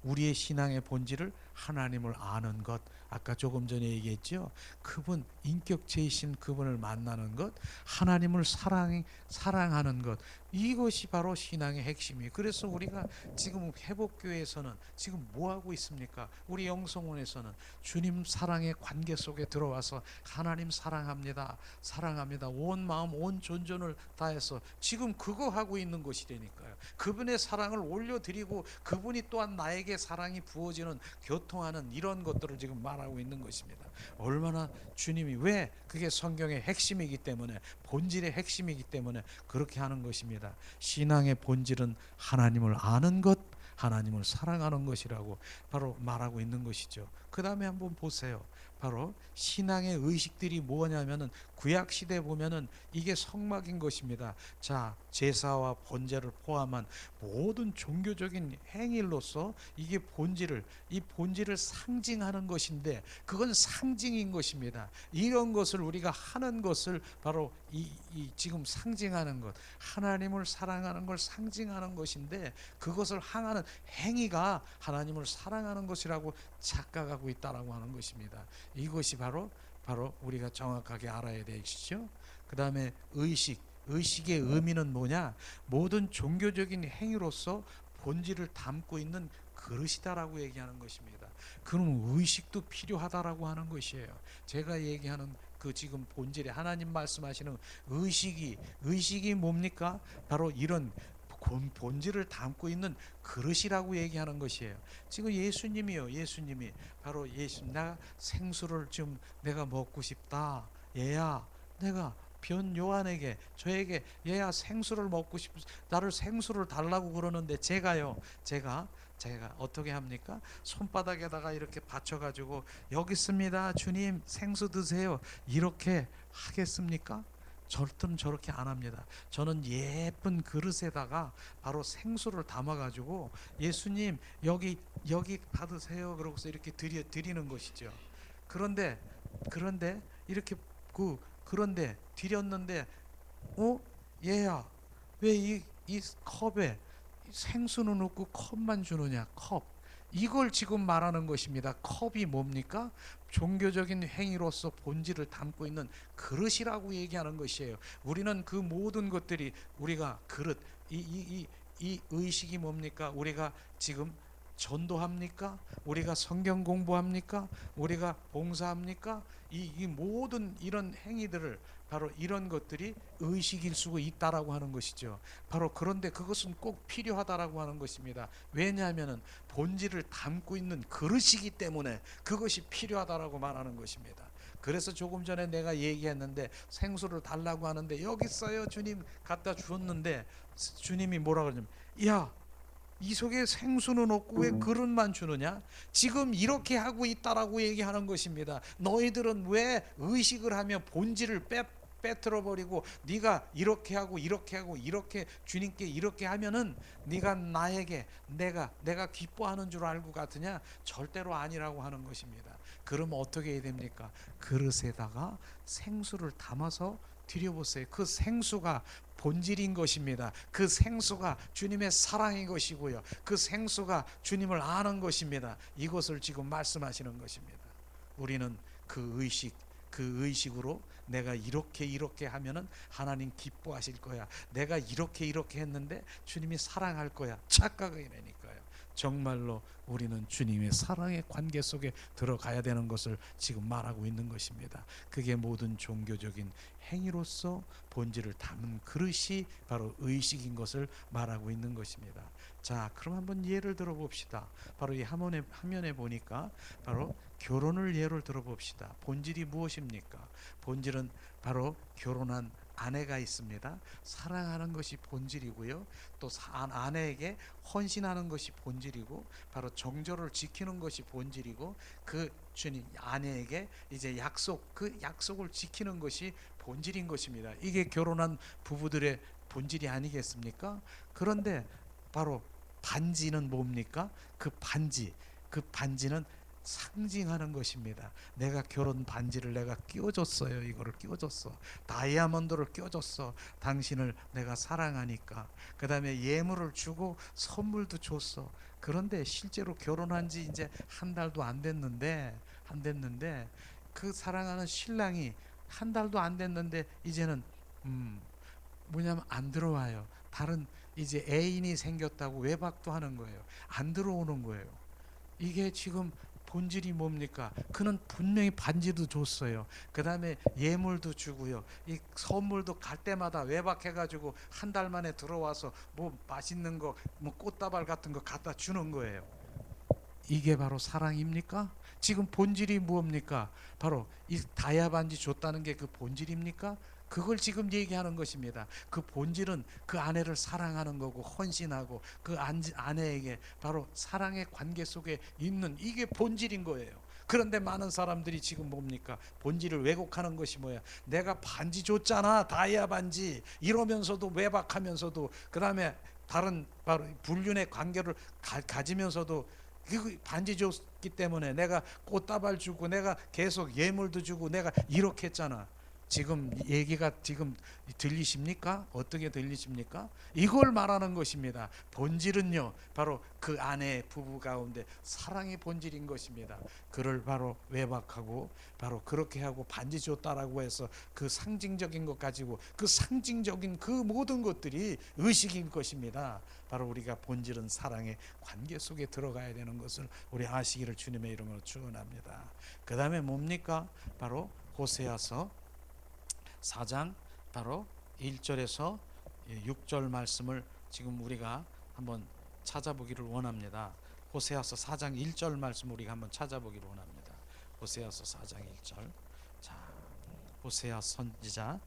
우리의 신앙의 본질을 하나님을 아는 것, 아까 조금 전에 얘기했죠. 그분, 인격체이신 그분을 만나는 것, 하나님을 사랑하는 것, 이것이 바로 신앙의 핵심이에요. 그래서 우리가 지금 회복교회에서는 지금 뭐 하고 있습니까? 우리 영성원에서는 주님 사랑의 관계 속에 들어와서 하나님 사랑합니다, 사랑합니다, 온 마음 온 존전을 다해서 지금 그거 하고 있는 것이라니까요. 그분의 사랑을 올려드리고 그분이 또한 나에게 사랑이 부어지는, 교통하는 이런 것들을 지금 말하고 있는 것입니다. 얼마나 주님이, 왜? 그게 성경의 핵심이기 때문에, 본질의 핵심이기 때문에 그렇게 하는 것입니다. 신앙의 본질은 하나님을 아는 것, 하나님을 사랑하는 것이라고 바로 말하고 있는 것이죠. 그 다음에 한번 보세요. 바로 신앙의 의식들이 뭐냐면은 구약 시대 보면은 이게 성막인 것입니다. 자, 제사와 번제를 포함한 모든 종교적인 행위로서 이게 이 본질을 상징하는 것인데, 그건 상징인 것입니다. 이런 것을 우리가 하는 것을 바로 지금 상징하는 것, 하나님을 사랑하는 걸 상징하는 것인데, 그것을 향하는 행위가 하나님을 사랑하는 것이라고 착각하고 있다라고 하는 것입니다. 이것이 바로 우리가 정확하게 알아야 되시죠. 그 다음에 의식의 의미는 뭐냐? 모든 종교적인 행위로서 본질을 담고 있는 그릇이다라고 얘기하는 것입니다. 그럼 의식도 필요하다라고 하는 것이에요. 제가 얘기하는 그 지금 본질에 하나님 말씀하시는 의식이 뭡니까? 바로 이런 본질을 담고 있는 그릇이라고 얘기하는 것이에요. 지금 예수님이 바로 나 생수를 좀 내가 먹고 싶다. 얘야, 내가 변 요한에게, 저에게 얘야 생수를 먹고 싶, 나를 생수를 달라고 그러는데 제가 어떻게 합니까? 손바닥에다가 이렇게 받쳐가지고 여기 있습니다, 주님 생수 드세요, 이렇게 하겠습니까? 절대로 저렇게 안 합니다. 저는 예쁜 그릇에다가 바로 생수를 담아가지고 예수님 여기 받으세요, 그러고서 이렇게 드리는 것이죠. 그런데 이렇게 그런데 드렸는데, 얘야, 왜 이 컵에 생수는 없고 컵만 주느냐? 컵. 이걸 지금 말하는 것입니다. 컵이 뭡니까? 종교적인 행위로서 본질을 담고 있는 그릇이라고 얘기하는 것이에요. 우리는 그 모든 것들이, 우리가 그릇, 이 의식이 뭡니까? 우리가 지금 전도합니까? 우리가 성경 공부합니까? 우리가 봉사합니까? 이 모든 이런 행위들을, 바로 이런 것들이 의식일 수 있다라고 하는 것이죠. 바로 그런데 그것은 꼭 필요하다라고 하는 것입니다. 왜냐하면 본질을 담고 있는 그릇이기 때문에 그것이 필요하다라고 말하는 것입니다. 그래서 조금 전에 내가 얘기했는데, 생수를 달라고 하는데 여기 있어요 주님, 갖다 주었는데 주님이 뭐라 그러냐면, 야, 이 속에 생수는 없고 왜 그릇만 주느냐? 지금 이렇게 하고 있다라고 얘기하는 것입니다. 너희들은 왜 의식을 하며 본질을 빼뜨려 버리고 네가 이렇게 하고 이렇게 하고 이렇게 주님께 이렇게 하면은 네가 나에게 내가 기뻐하는 줄 알고 같으냐? 절대로 아니라고 하는 것입니다. 그러면 어떻게 해야 됩니까? 그릇에다가 생수를 담아서 드려보세요. 그 생수가 본질인 것입니다. 그 생수가 주님의 사랑인 것이고요. 그 생수가 주님을 아는 것입니다. 이것을 지금 말씀하시는 것입니다. 우리는 그 의식으로 내가 이렇게 하면은 하나님 기뻐하실 거야. 내가 이렇게 했는데 주님이 사랑할 거야. 착각이라니까요. 정말로 우리는 주님의 사랑의 관계 속에 들어가야 되는 것을 지금 말하고 있는 것입니다. 그게 모든 종교적인 행위로서 본질을 담은 그릇이 바로 의식인 것을 말하고 있는 것입니다. 자, 그럼 한번 예를 들어 봅시다. 바로 이 화면에 보니까 바로 결혼을 예를 들어 봅시다. 본질이 무엇입니까? 본질은 바로 결혼한 아내가 있습니다. 사랑하는 것이 본질이고요. 또 아내에게 헌신하는 것이 본질이고, 바로 정절을 지키는 것이 본질이고, 그 주님 아내에게 이제 그 약속을 지키는 것이 본질인 것입니다. 이게 결혼한 부부들의 본질이 아니겠습니까? 그런데 바로 반지는 뭡니까? 그 반지는 상징하는 것입니다. 내가 결혼 반지를 내가 끼워줬어요. 이거를 끼워줬어. 다이아몬드를 끼워줬어. 당신을 내가 사랑하니까. 그 다음에 예물을 주고 선물도 줬어. 그런데 실제로 결혼한 지 이제 한 달도 안 됐는데 그 사랑하는 신랑이 한 달도 안 됐는데 이제는 뭐냐면 안 들어와요. 다른 이제 애인이 생겼다고 외박도 하는 거예요. 안 들어오는 거예요. 이게 지금 본질이 뭡니까? 그는 분명히 반지도 줬어요. 그 다음에 예물도 주고요. 이 선물도 갈 때마다 외박해가지고 한 달 만에 들어와서 뭐 맛있는 거, 뭐 꽃다발 같은 거 갖다 주는 거예요. 이게 바로 사랑입니까? 지금 본질이 뭡니까? 바로 이 다이아 반지 줬다는 게 그 본질입니까? 그걸 지금 얘기하는 것입니다. 그 본질은 그 아내를 사랑하는 거고 헌신하고 그 아내에게 바로 사랑의 관계 속에 있는 이게 본질인 거예요. 그런데 많은 사람들이 지금 뭡니까? 본질을 왜곡하는 것이 뭐야? 내가 반지 줬잖아, 다이아 반지. 이러면서도 외박하면서도 그 다음에 다른 바로 불륜의 관계를 가지면서도 그 반지 줬기 때문에 내가 꽃다발 주고 내가 계속 예물도 주고 내가 이렇게 했잖아. 지금 얘기가 지금 들리십니까? 어떻게 들리십니까? 이걸 말하는 것입니다. 본질은요, 바로 그 아내 부부 가운데 사랑의 본질인 것입니다. 그를 바로 외박하고 바로 그렇게 하고 반지 줬다라고 해서 그 상징적인 것 가지고 그 상징적인 그 모든 것들이 의식인 것입니다. 바로 우리가 본질은 사랑의 관계 속에 들어가야 되는 것을 우리 아시기를 주님의 이름으로 축원합니다. 그 다음에 뭡니까? 바로 호세아서 4장 바로 1절에서 6절 말씀을 지금 우리가 한번 찾아보기를 원합니다. 호세아서 4장 1절 말씀 우리가 한번 찾아보기를 원합니다. 호세아서 4장 1절. 자, 호세아 선지자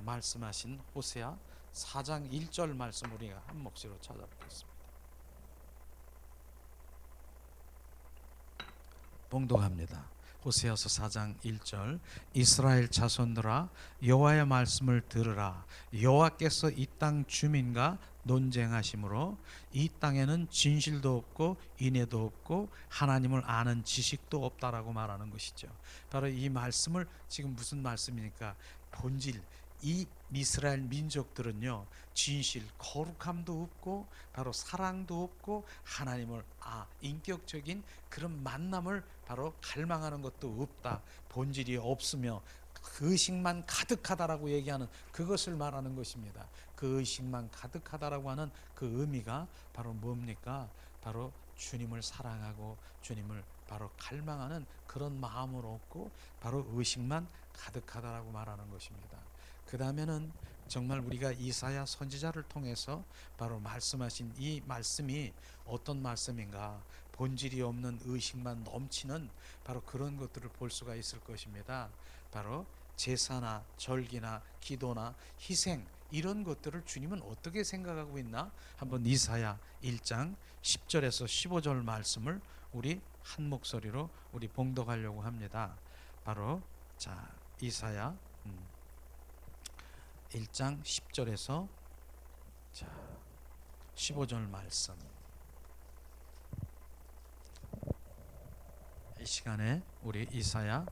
말씀하신 호세아 4장 1절 말씀 우리가 한 목소리로 찾아보겠습니다. 봉독합니다. 호세아서 4장 1절. 이스라엘 자손들아 여호와의 말씀을 들으라. 여호와께서 이 땅 주민과 논쟁하심으로 이 땅에는 진실도 없고 인애도 없고 하나님을 아는 지식도 없다라고 말하는 것이죠. 바로 이 말씀을 지금 무슨 말씀이니까 본질 이 이스라엘 민족들은요 진실 거룩함도 없고 바로 사랑도 없고 하나님을 인격적인 그런 만남을 바로 갈망하는 것도 없다. 본질이 없으며 그 의식만 가득하다라고 얘기하는 그것을 말하는 것입니다. 그 의식만 가득하다라고 하는 그 의미가 바로 뭡니까? 바로 주님을 사랑하고 주님을 바로 갈망하는 그런 마음을 얻고 바로 의식만 가득하다라고 말하는 것입니다. 그 다음에는 정말 우리가 이사야 선지자를 통해서 바로 말씀하신 이 말씀이 어떤 말씀인가? 본질이 없는 의식만 넘치는 바로 그런 것들을 볼 수가 있을 것입니다. 바로 제사나 절기나 기도나 희생 이런 것들을 주님은 어떻게 생각하고 있나? 한번 이사야 1장 10절에서 15절 말씀을 우리 한 목소리로 우리 봉독하려고 합니다. 바로 자 이사야 1장 10절에서 15절 말씀, 이 시간에 우리 이사야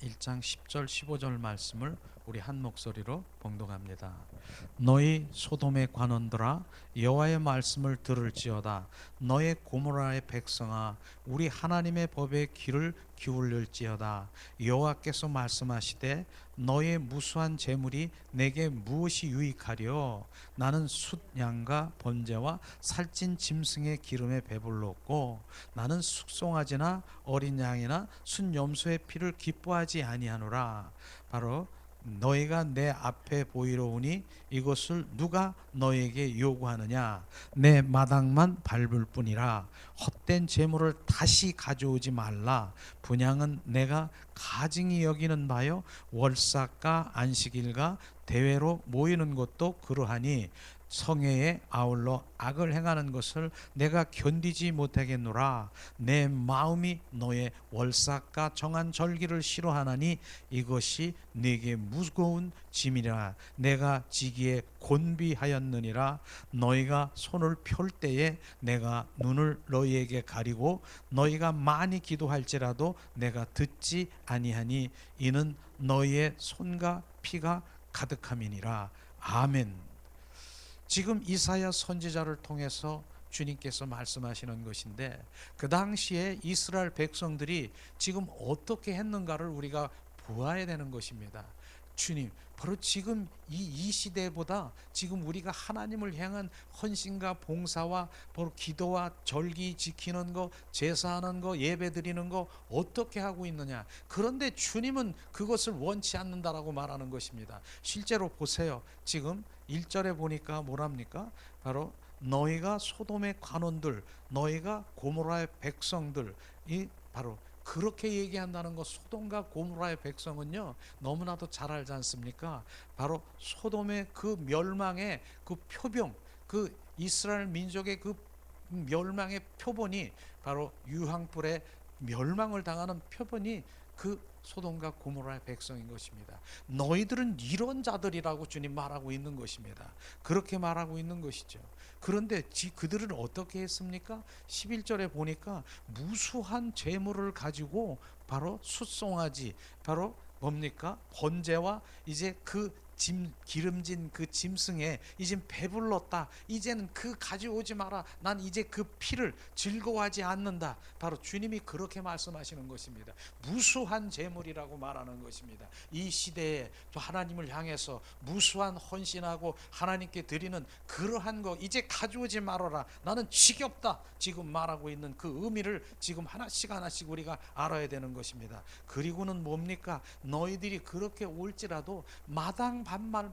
1장 10절 15절 말씀을 우리 한 목소리로 봉독합니다. 너희 소돔의 관원들아, 여호와의 말씀을 들을지어다. 너희 고모라의 백성아, 우리 하나님의 법에 귀를 기울일지어다. 여호와께서 말씀하시되 너의 무수한 재물이 내게 무엇이 유익하려? 나는 숫양과 번제와 살찐 짐승의 기름에 배불렀고 나는 숙송아지나 어린 양이나 순염소의 피를 기뻐하지 아니하노라. 바로 너희가 내 앞에 보이러 오니 이것을 누가 너에게 요구하느냐? 내 마당만 밟을 뿐이라. 헛된 재물을 다시 가져오지 말라. 분향은 내가 가증히 여기는 바요, 월삭과 안식일과 대회로 모이는 것도 그러하니 성회에 아울러 악을 행하는 것을 내가 견디지 못하겠노라. 내 마음이 너의 월삭과 정한 절기를 싫어하나니 이것이 네게 무거운 짐이라. 내가 지기에 곤비하였느니라. 너희가 손을 펼 때에 내가 눈을 너희에게 가리고 너희가 많이 기도할지라도 내가 듣지 아니하니 이는 너희의 손과 피가 가득함이니라. 아멘. 지금 이사야 선지자를 통해서 주님께서 말씀하시는 것인데, 그 당시에 이스라엘 백성들이 지금 어떻게 했는가를 우리가 보아야 되는 것입니다. 주님, 바로 지금 이 시대보다 지금 우리가 하나님을 향한 헌신과 봉사와 바로 기도와 절기 지키는 거, 제사하는 거, 예배 드리는 거 어떻게 하고 있느냐. 그런데 주님은 그것을 원치 않는다라고 말하는 것입니다. 실제로 보세요. 지금 1절에 보니까 뭐랍니까? 바로 너희가 소돔의 관원들, 너희가 고모라의 백성들, 이 바로 그렇게 얘기한다는 것. 소돔과 고모라의 백성은요, 너무나도 잘 알지 않습니까? 바로 소돔의 그 멸망의 그 표병, 그 이스라엘 민족의 그 멸망의 표본이 바로 유황불에 멸망을 당하는 표본이 그 소돔과 고모라의 백성인 것입니다. 너희들은 이런 자들이라고 주님 말하고 있는 것입니다. 그렇게 말하고 있는 것이죠. 그런데 그들은 어떻게 했습니까? 11절에 보니까 무수한 재물을 가지고 바로 숫송아지, 바로 뭡니까? 번제와 이제 그 기름진 그 짐승에 이제 배불렀다. 이제는 그 가져오지 마라. 난 이제 그 피를 즐거워하지 않는다. 바로 주님이 그렇게 말씀하시는 것입니다. 무수한 재물이라고 말하는 것입니다. 이 시대에 또 하나님을 향해서 무수한 헌신하고 하나님께 드리는 그러한 거 이제 가져오지 말아라. 나는 지겹다. 지금 말하고 있는 그 의미를 지금 하나씩 하나씩 우리가 알아야 되는 것입니다. 그리고는 뭡니까? 너희들이 그렇게 올지라도 마당 발만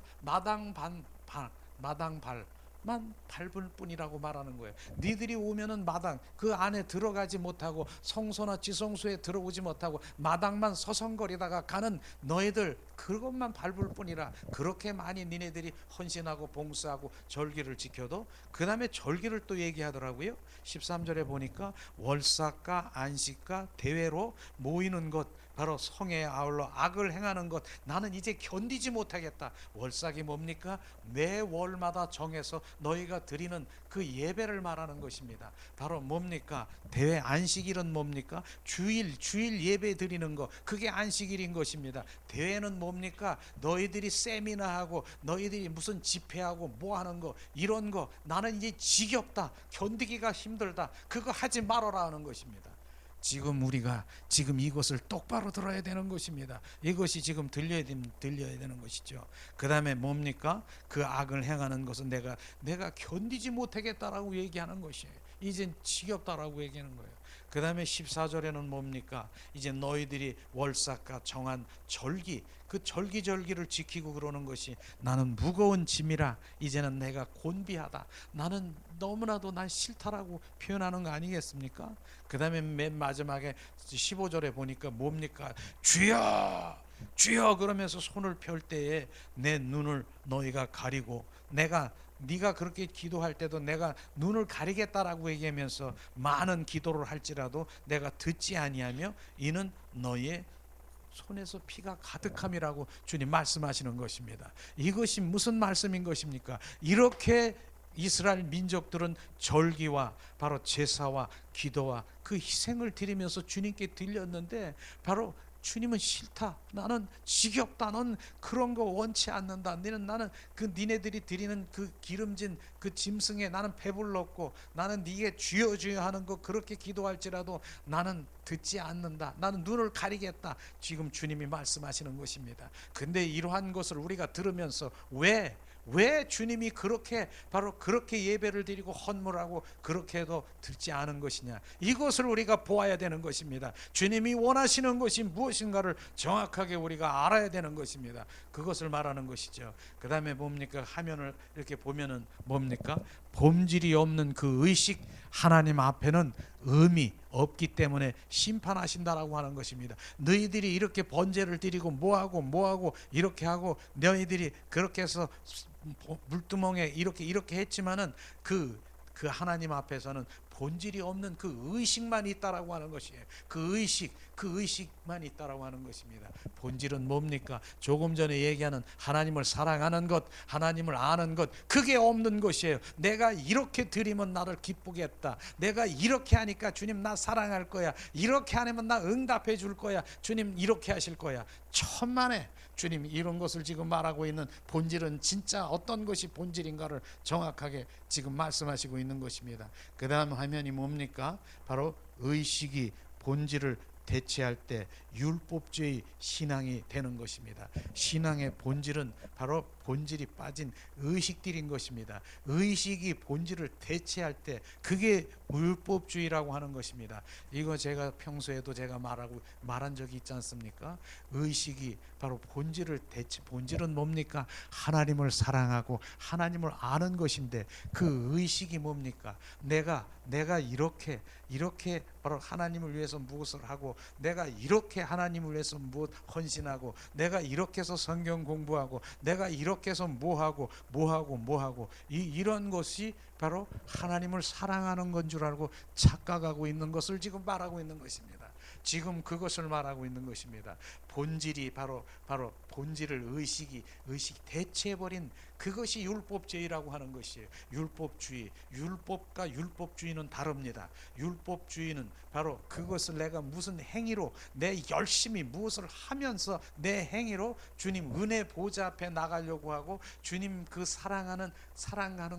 밟을 뿐이라고 말하는 거예요. 니들이 오면은 마당 그 안에 들어가지 못하고 성소나 지성소에 들어오지 못하고 마당만 서성거리다가 가는 너희들, 그것만 밟을 뿐이라. 그렇게 많이 니네들이 헌신하고 봉사하고 절기를 지켜도 그 다음에 절기를 또 얘기하더라고요. 13절에 보니까 월삭과 안식과 대회로 모이는 것, 바로 성에 아울러 악을 행하는 것, 나는 이제 견디지 못하겠다. 월삭이 뭡니까? 매 월마다 정해서 너희가 드리는 그 예배를 말하는 것입니다. 바로 뭡니까? 대회 안식일은 뭡니까? 주일 예배 드리는 거, 그게 안식일인 것입니다. 대회는 뭡니까? 너희들이 세미나하고 너희들이 무슨 집회하고 뭐 하는 거, 이런 거 나는 이제 지겹다. 견디기가 힘들다. 그거 하지 말아라 하는 것입니다. 지금 우리가 지금 이것을 똑바로 들어야 되는 것입니다. 이것이 지금 들려야 되는 것이죠. 그 다음에 뭡니까? 그 악을 행하는 것은 내가 견디지 못하겠다라고 얘기하는 것이에요. 이젠 지겹다라고 얘기하는 거예요. 그 다음에 14절에는 뭡니까? 이제 너희들이 월삭과 정한 절기, 그 절기를 지키고 그러는 것이 나는 무거운 짐이라. 이제는 내가 곤비하다. 나는 너무나도 난 싫다라고 표현하는 거 아니겠습니까? 그 다음에 맨 마지막에 15절에 보니까 뭡니까? 주여 주여 그러면서 손을 펼 때에 내 눈을 너희가 가리고 네가 그렇게 기도할 때도 내가 눈을 가리겠다라고 얘기하면서 많은 기도를 할지라도 내가 듣지 아니하며 이는 너희의 손에서 피가 가득함이라고 주님 말씀하시는 것입니다. 이것이 무슨 말씀인 것입니까? 이렇게 이스라엘 민족들은 절기와 바로 제사와 기도와 그 희생을 드리면서 주님께 드렸는데, 바로 주님은 싫다, 나는 지겹다, 넌 그런 거 원치 않는다, 나는 그 니네들이 드리는 그 기름진 그 짐승에 나는 배불렀고, 나는 네게 주여 주여 하는 거 그렇게 기도할지라도 나는 듣지 않는다, 나는 눈을 가리겠다, 지금 주님이 말씀하시는 것입니다. 근데 이러한 것을 우리가 들으면서 왜 주님이 그렇게 바로 그렇게 예배를 드리고 헌물하고 그렇게 해도 듣지 않은 것이냐, 이것을 우리가 보아야 되는 것입니다. 주님이 원하시는 것이 무엇인가를 정확하게 우리가 알아야 되는 것입니다. 그것을 말하는 것이죠. 그 다음에 뭡니까? 화면을 이렇게 보면은 뭡니까? 본질이 없는 그 의식, 하나님 앞에는 의미 없기 때문에 심판하신다라고 하는 것입니다. 너희들이 이렇게 번제를 드리고 뭐하고 이렇게 하고 너희들이 그렇게 해서 물두멍에 이렇게 했지만은 그 하나님 앞에서는 본질이 없는 그 의식만 있다라고 하는 것이에요. 그 의식만 있다라고 하는 것입니다. 본질은 뭡니까? 조금 전에 얘기하는 하나님을 사랑하는 것, 하나님을 아는 것, 그게 없는 것이에요. 내가 이렇게 드리면 나를 기쁘게 했다, 내가 이렇게 하니까 주님 나 사랑할 거야, 이렇게 하면 나 응답해 줄 거야, 주님 이렇게 하실 거야. 천만에 주님 이런 것을 지금 말하고 있는 본질은 진짜 어떤 것이 본질인가를 정확하게 지금 말씀하시고 있는 것입니다. 그 다음 화면이 뭡니까? 바로 의식이 본질을 대체할 때 율법주의 신앙이 되는 것입니다. 신앙의 본질은 바로 본질이 빠진 의식들인 것입니다. 의식이 본질을 대체할 때 그게 율법주의라고 하는 것입니다. 이거 제가 평소에도 제가 말한 적이 있지 않습니까? 의식이 바로 본질은 뭡니까? 하나님을 사랑하고 하나님을 아는 것인데, 그 의식이 뭡니까? 내가 이렇게 바로 하나님을 위해서 무엇을 하고, 내가 이렇게 하나님을 위해서 무엇 헌신하고, 내가 이렇게 해서 성경 공부하고, 내가 이렇게 해서 뭐하고 이런 것이 바로 하나님을 사랑하는 건 줄 알고 착각하고 있는 것을 지금 말하고 있는 것입니다. 지금 그것을 말하고 있는 것입니다. 본질이 바로 본질을 의식이 대체해버린 그것이 율법주의라고 하는 것이에요. 율법주의, 율법과 율법주의는 다릅니다. 율법주의는 바로 그것을 내가 무슨 행위로, 내 열심히 무엇을 하면서 내 행위로 주님 은혜 보좌 앞에 나가려고 하고 주님 그 사랑하는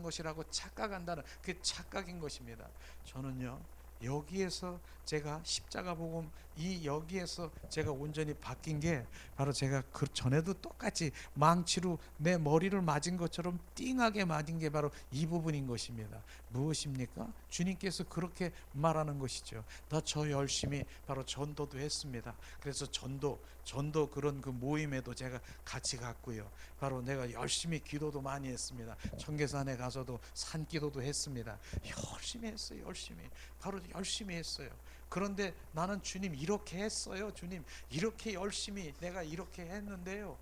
것이라고 착각한다는 그 착각인 것입니다. 저는요, 여기에서 제가 십자가 복음 여기에서 제가 온전히 바뀐 게, 바로 제가 그 전에도 똑같이 망치로 내 머리를 맞은 것처럼 띵하게 맞은 게 바로 이 부분인 것입니다. 무엇입니까? 주님께서 그렇게 말하는 것이죠. 저 열심히 바로 전도도 했습니다. 그래서 전도 그런 그 모임에도 제가 같이 갔고요. 바로 내가 열심히 기도도 많이 했습니다. 청계산에 가서도 산기도도 했습니다. 열심히 했어요. 바로 열심히 했어요. 그런데 나는 주님 이렇게 했어요. 주님 이렇게 열심히 내가 이렇게 했는데요,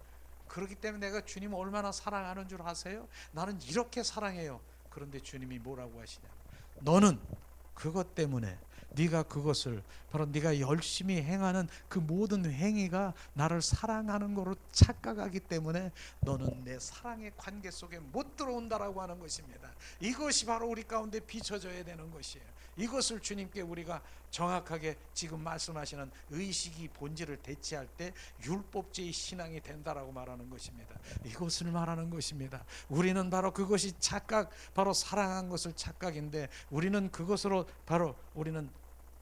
그렇기 때문에 내가 주님 얼마나 사랑하는 줄 아세요? 나는 이렇게 사랑해요. 그런데 주님이 뭐라고 하시냐? 너는 그것 때문에 네가 그것을 바로 네가 열심히 행하는 그 모든 행위가 나를 사랑하는 거로 착각하기 때문에 너는 내 사랑의 관계 속에 못 들어온다라고 하는 것입니다. 이것이 바로 우리 가운데 비춰져야 되는 것이에요. 이것을 주님께 우리가 정확하게 지금 말씀하시는 의식이 본질을 대체할 때 율법주의 신앙이 된다라고 말하는 것입니다. 이것을 말하는 것입니다. 우리는 바로 그것이 착각, 바로 사랑한 것을 착각인데, 우리는 그것으로 바로 우리는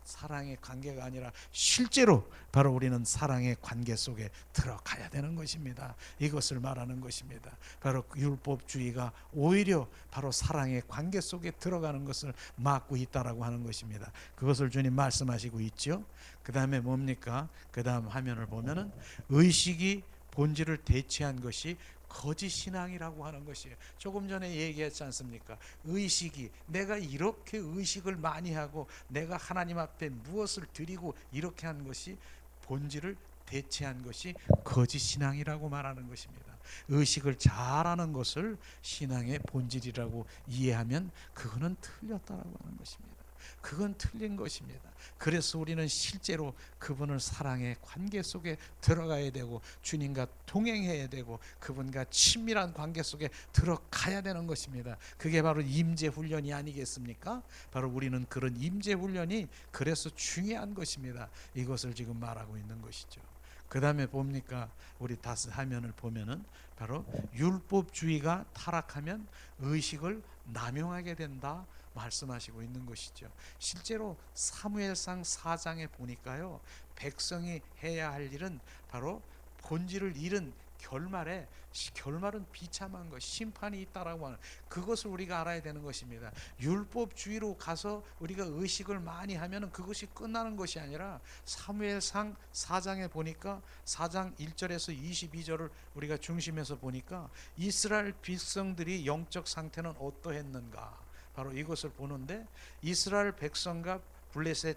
사랑의 관계가 아니라 실제로 바로 우리는 사랑의 관계 속에 들어가야 되는 것입니다. 이것을 말하는 것입니다. 바로 율법주의가 오히려 바로 사랑의 관계 속에 들어가는 것을 막고 있다라고 하는 것입니다. 그것을 주님 말씀하시고 있죠. 그 다음에 뭡니까? 그 다음 화면을 보면은 의식이 본질을 대체한 것이 거짓 신앙이라고 하는 것이에요. 조금 전에 얘기했지 않습니까? 의식이, 내가 이렇게 의식을 많이 하고 내가 하나님 앞에 무엇을 드리고 이렇게 한 것이 본질을 대체한 것이 거짓 신앙이라고 말하는 것입니다. 의식을 잘하는 것을 신앙의 본질이라고 이해하면 그거는 틀렸다라고 하는 것입니다. 그건 틀린 것입니다. 그래서 우리는 실제로 그분을 사랑의 관계 속에 들어가야 되고 주님과 동행해야 되고 그분과 친밀한 관계 속에 들어가야 되는 것입니다. 그게 바로 임재 훈련이 아니겠습니까? 바로 우리는 그런 임재 훈련이 그래서 중요한 것입니다. 이것을 지금 말하고 있는 것이죠. 그 다음에 봅니까? 우리 다스 화면을 보면은 바로 율법주의가 타락하면 의식을 남용하게 된다 말씀하시고 있는 것이죠. 실제로 사무엘상 4장에 보니까요, 백성이 해야 할 일은 바로 본질을 잃은 결말은 비참한 것, 심판이 있다라고 하는 그것을 우리가 알아야 되는 것입니다. 율법주의로 가서 우리가 의식을 많이 하면은 그것이 끝나는 것이 아니라 사무엘상 4장에 보니까 4장 1절에서 22절을 우리가 중심에서 보니까 이스라엘 백성들이 영적 상태는 어떠했는가, 바로 이것을 보는데 이스라엘 백성과 블레셋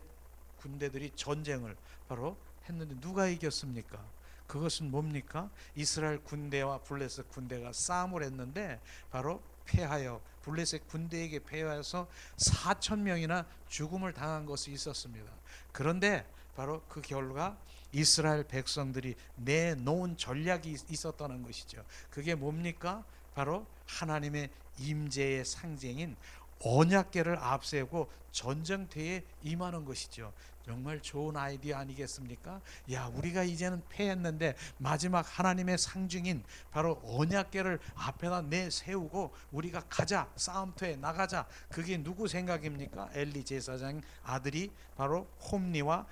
군대들이 전쟁을 바로 했는데 누가 이겼습니까? 그것은 뭡니까? 이스라엘 군대와 블레셋 군대가 싸움을 했는데 바로 패하여 블레셋 군대에게 패하여서 4천 명이나 죽음을 당한 것이 있었습니다. 그런데 바로 그 결과 이스라엘 백성들이 내놓은 전략이 있었다는 것이죠. 그게 뭡니까? 바로 하나님의 임재의 상징인 언약궤를 앞세우고 전쟁터에 임하는 것이죠. 정말 좋은 아이디어 아니겠습니까? 야, 우리가 이제는 패했는데 마지막 하나님의 상징인 바로 언약궤를 앞에다 내세우고 우리가 가자, 싸움터에 나가자. 그게 누구 생각입니까? 엘리 제사장 아들이 바로 홈리와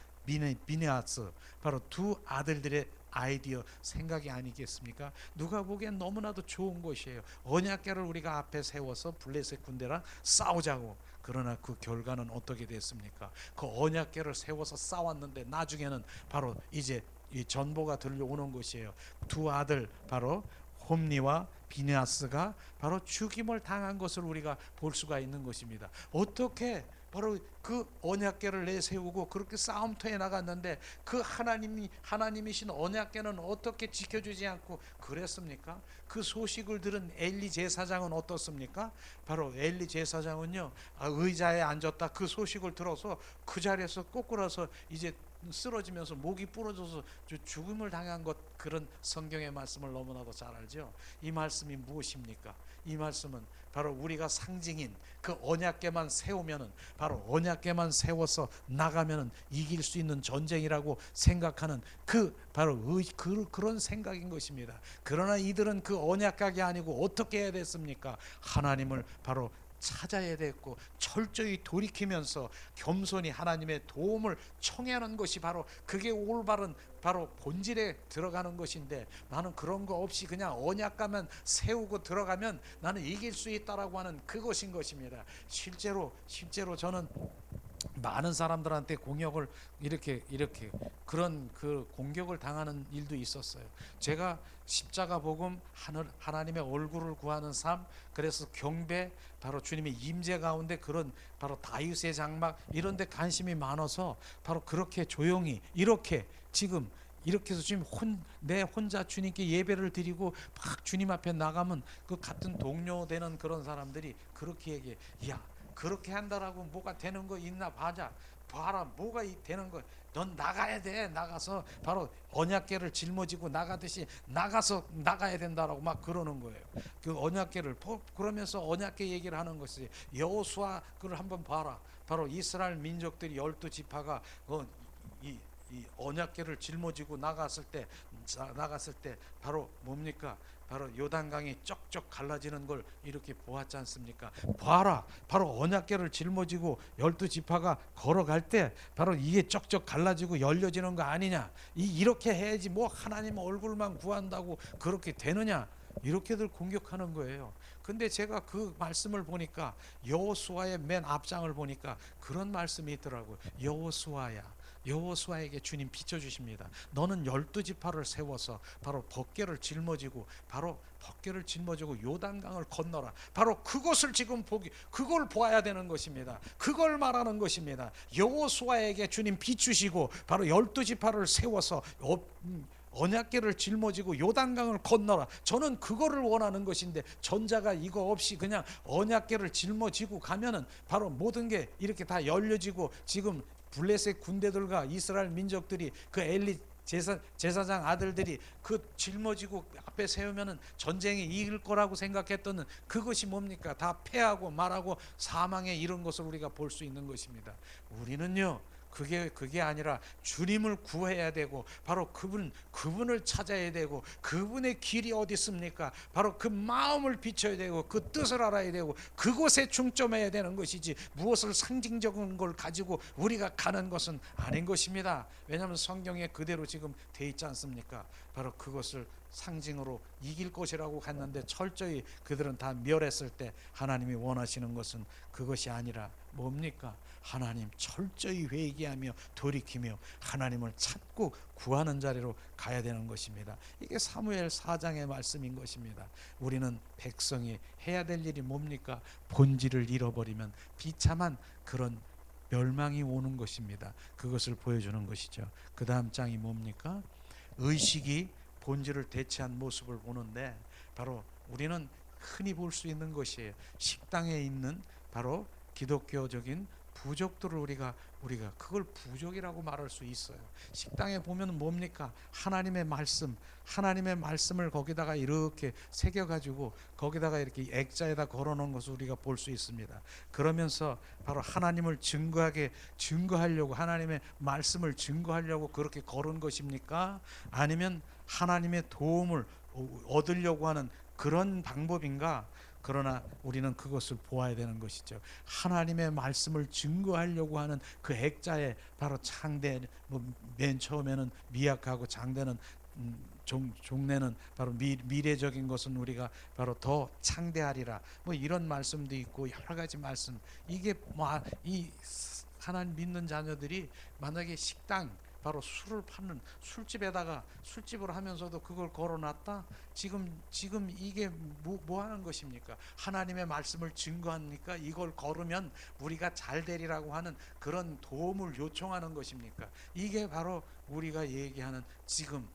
비느하스, 바로 두 아들들의 아이디어 생각이 아니겠습니까? 누가 보기엔 너무나도 좋은 것이에요. 언약궤를 우리가 앞에 세워서 블레셋 군대랑 싸우자고. 그러나 그 결과는 어떻게 됐습니까? 그 언약궤를 세워서 싸웠는데 나중에는 바로 이제 이 전보가 들려오는 것이에요. 두 아들 바로 홈리와 비느하스가 바로 죽임을 당한 것을 우리가 볼 수가 있는 것입니다. 어떻게 바로 그 언약궤를 내세우고 그렇게 싸움터에 나갔는데 그 하나님이신 언약궤는 어떻게 지켜주지 않고 그랬습니까? 그 소식을 들은 엘리 제사장은 어떻습니까? 바로 엘리 제사장은요, 의자에 앉았다 그 소식을 들어서 그 자리에서 꼬꾸라서 이제 쓰러지면서 목이 부러져서 죽음을 당한 것, 그런 성경의 말씀을 너무나도 잘 알죠. 이 말씀이 무엇입니까? 이 말씀은 바로 우리가 상징인 그 언약궤만 세우면은, 바로 언약궤만 세워서 나가면은 이길 수 있는 전쟁이라고 생각하는 바로 그런 생각인 것입니다. 그러나 이들은 그 언약궤가 아니고 어떻게 해야 됐습니까? 하나님을 바로 찾아야 됐고 철저히 돌이키면서 겸손히 하나님의 도움을 청하는 것이 바로 그게 올바른 바로 본질에 들어가는 것인데, 나는 그런 거 없이 그냥 언약궤만 세우고 들어가면 나는 이길 수 있다라고 하는 그것인 것입니다. 실제로 저는 많은 사람들한테 공격을 이렇게 그런 그 공격을 당하는 일도 있었어요. 제가 십자가 복음, 하나님의 얼굴을 구하는 삶, 그래서 경배, 바로 주님의 임재 가운데 그런 바로 다윗의 장막 이런 데 관심이 많아서 바로 그렇게 조용히 이렇게 지금 이렇게 해서 지금 내 혼자 주님께 예배를 드리고 막 주님 앞에 나가면 그 같은 동료 되는 그런 사람들이 그렇게 얘기해. 야, 그렇게 한다라고 뭐가 되는 거 있나 봐라 뭐가 되는 거. 넌 나가야 돼. 나가서 바로 언약궤를 짊어지고 나가듯이 나가야 된다라고 막 그러는 거예요. 그 언약궤를 그러면서 언약궤 얘기를 하는 것이, 여호수아 그걸 한번 봐라. 바로 이스라엘 민족들이 12지파가 이 언약궤를 짊어지고 나갔을 때 바로 뭡니까? 바로 요단강이 쩍쩍 갈라지는 걸 이렇게 보았지 않습니까? 봐라, 바로 언약궤를 짊어지고 12지파가 걸어갈 때 바로 이게 쩍쩍 갈라지고 열려지는 거 아니냐? 이렇게 해야지 뭐 하나님 얼굴만 구한다고 그렇게 되느냐? 이렇게들 공격하는 거예요. 근데 제가 그 말씀을 보니까 여호수아의 맨 앞장을 보니까 그런 말씀이 있더라고요. 여호수아에게 주님 비춰주십니다. 너는 12지파를 세워서 바로 법궤를 짊어지고 요단강을 건너라. 바로 그것을 지금 그걸 보아야 되는 것입니다. 그걸 말하는 것입니다. 여호수아에게 주님 비추시고 바로 12지파를 세워서 언약궤를 짊어지고 요단강을 건너라. 저는 그거를 원하는 것인데 전자가 이거 없이 그냥 언약궤를 짊어지고 가면은 바로 모든 게 이렇게 다 열려지고, 지금 블레셋 군대들과 이스라엘 민족들이 그 엘리 제사장 아들들이 그 짊어지고 앞에 세우면은 전쟁에 이길 거라고 생각했던 그것이 뭡니까? 다 패하고 말하고 사망에 이른 것을 우리가 볼 수 있는 것입니다. 우리는요, 그게 아니라 주님을 구해야 되고, 바로 그분을 찾아야 되고, 그분의 길이 어디 있습니까? 바로 그 마음을 비춰야 되고, 그 뜻을 알아야 되고, 그곳에 중점해야 되는 것이지, 무엇을 상징적인 걸 가지고 우리가 가는 것은 아닌 것입니다. 왜냐하면 성경에 그대로 지금 돼 있지 않습니까? 바로 그것을 상징으로 이길 것이라고 갔는데 철저히 그들은 다 멸했을 때 하나님이 원하시는 것은 그것이 아니라 뭡니까? 하나님 철저히 회개하며 돌이키며 하나님을 찾고 구하는 자리로 가야 되는 것입니다. 이게 사무엘 4장의 말씀인 것입니다. 우리는 백성이 해야 될 일이 뭡니까? 본질을 잃어버리면 비참한 그런 멸망이 오는 것입니다. 그것을 보여주는 것이죠. 그 다음 장이 뭡니까? 의식이 본질을 대체한 모습을 보는데, 바로 우리는 흔히 볼 수 있는 것이에요. 식당에 있는 바로 기독교적인 부족들을 우리가 그걸 부족이라고 말할 수 있어요. 식당에 보면 뭡니까? 하나님의 말씀을 거기다가 이렇게 새겨 가지고 거기다가 이렇게 액자에다 걸어 놓은 것을 우리가 볼 수 있습니다. 그러면서 바로 하나님을 증거하려고, 하나님의 말씀을 증거하려고 그렇게 걸은 것입니까? 아니면 하나님의 도움을 얻으려고 하는 그런 방법인가? 그러나 우리는 그것을 보아야 되는 것이죠. 하나님의 말씀을 증거하려고 하는 그 액자에 바로 창대, 맨 처음에는 미약하고 장대는 종래는 바로 미래적인 것은 우리가 바로 더 창대하리라, 이런 말씀도 있고 여러 가지 말씀. 이게 이 하나님 믿는 자녀들이 만약에 식당, 바로 술을 파는 술집에다가 술집을 하면서도 그걸 걸어놨다. 지금 이게 뭐 하는 것입니까? 하나님의 말씀을 증거하니까 이걸 걸으면 우리가 잘 되리라고 하는 그런 도움을 요청하는 것입니까? 이게 바로 우리가 얘기하는 지금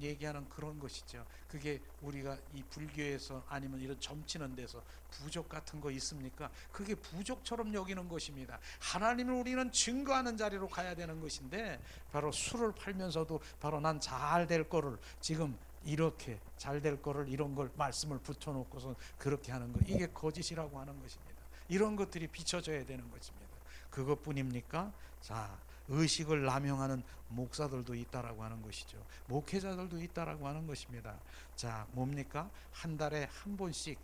얘기하는 그런 것이죠. 그게 우리가 이 불교에서 아니면 이런 점치는 데서 부족 같은 거 있습니까? 그게 부족처럼 여기는 것입니다. 하나님을 우리는 증거하는 자리로 가야 되는 것인데, 바로 술을 팔면서도 바로 난 잘 될 거를, 지금 이렇게 잘 될 거를 이런 걸 말씀을 붙여놓고서 그렇게 하는 것, 이게 거짓이라고 하는 것입니다. 이런 것들이 비춰져야 되는 것입니다. 그것뿐입니까? 자, 의식을 남용하는 목사들도 있다라고 하는 것이죠. 목회자들도 있다라고 하는 것입니다. 자, 뭡니까? 한 달에 한 번씩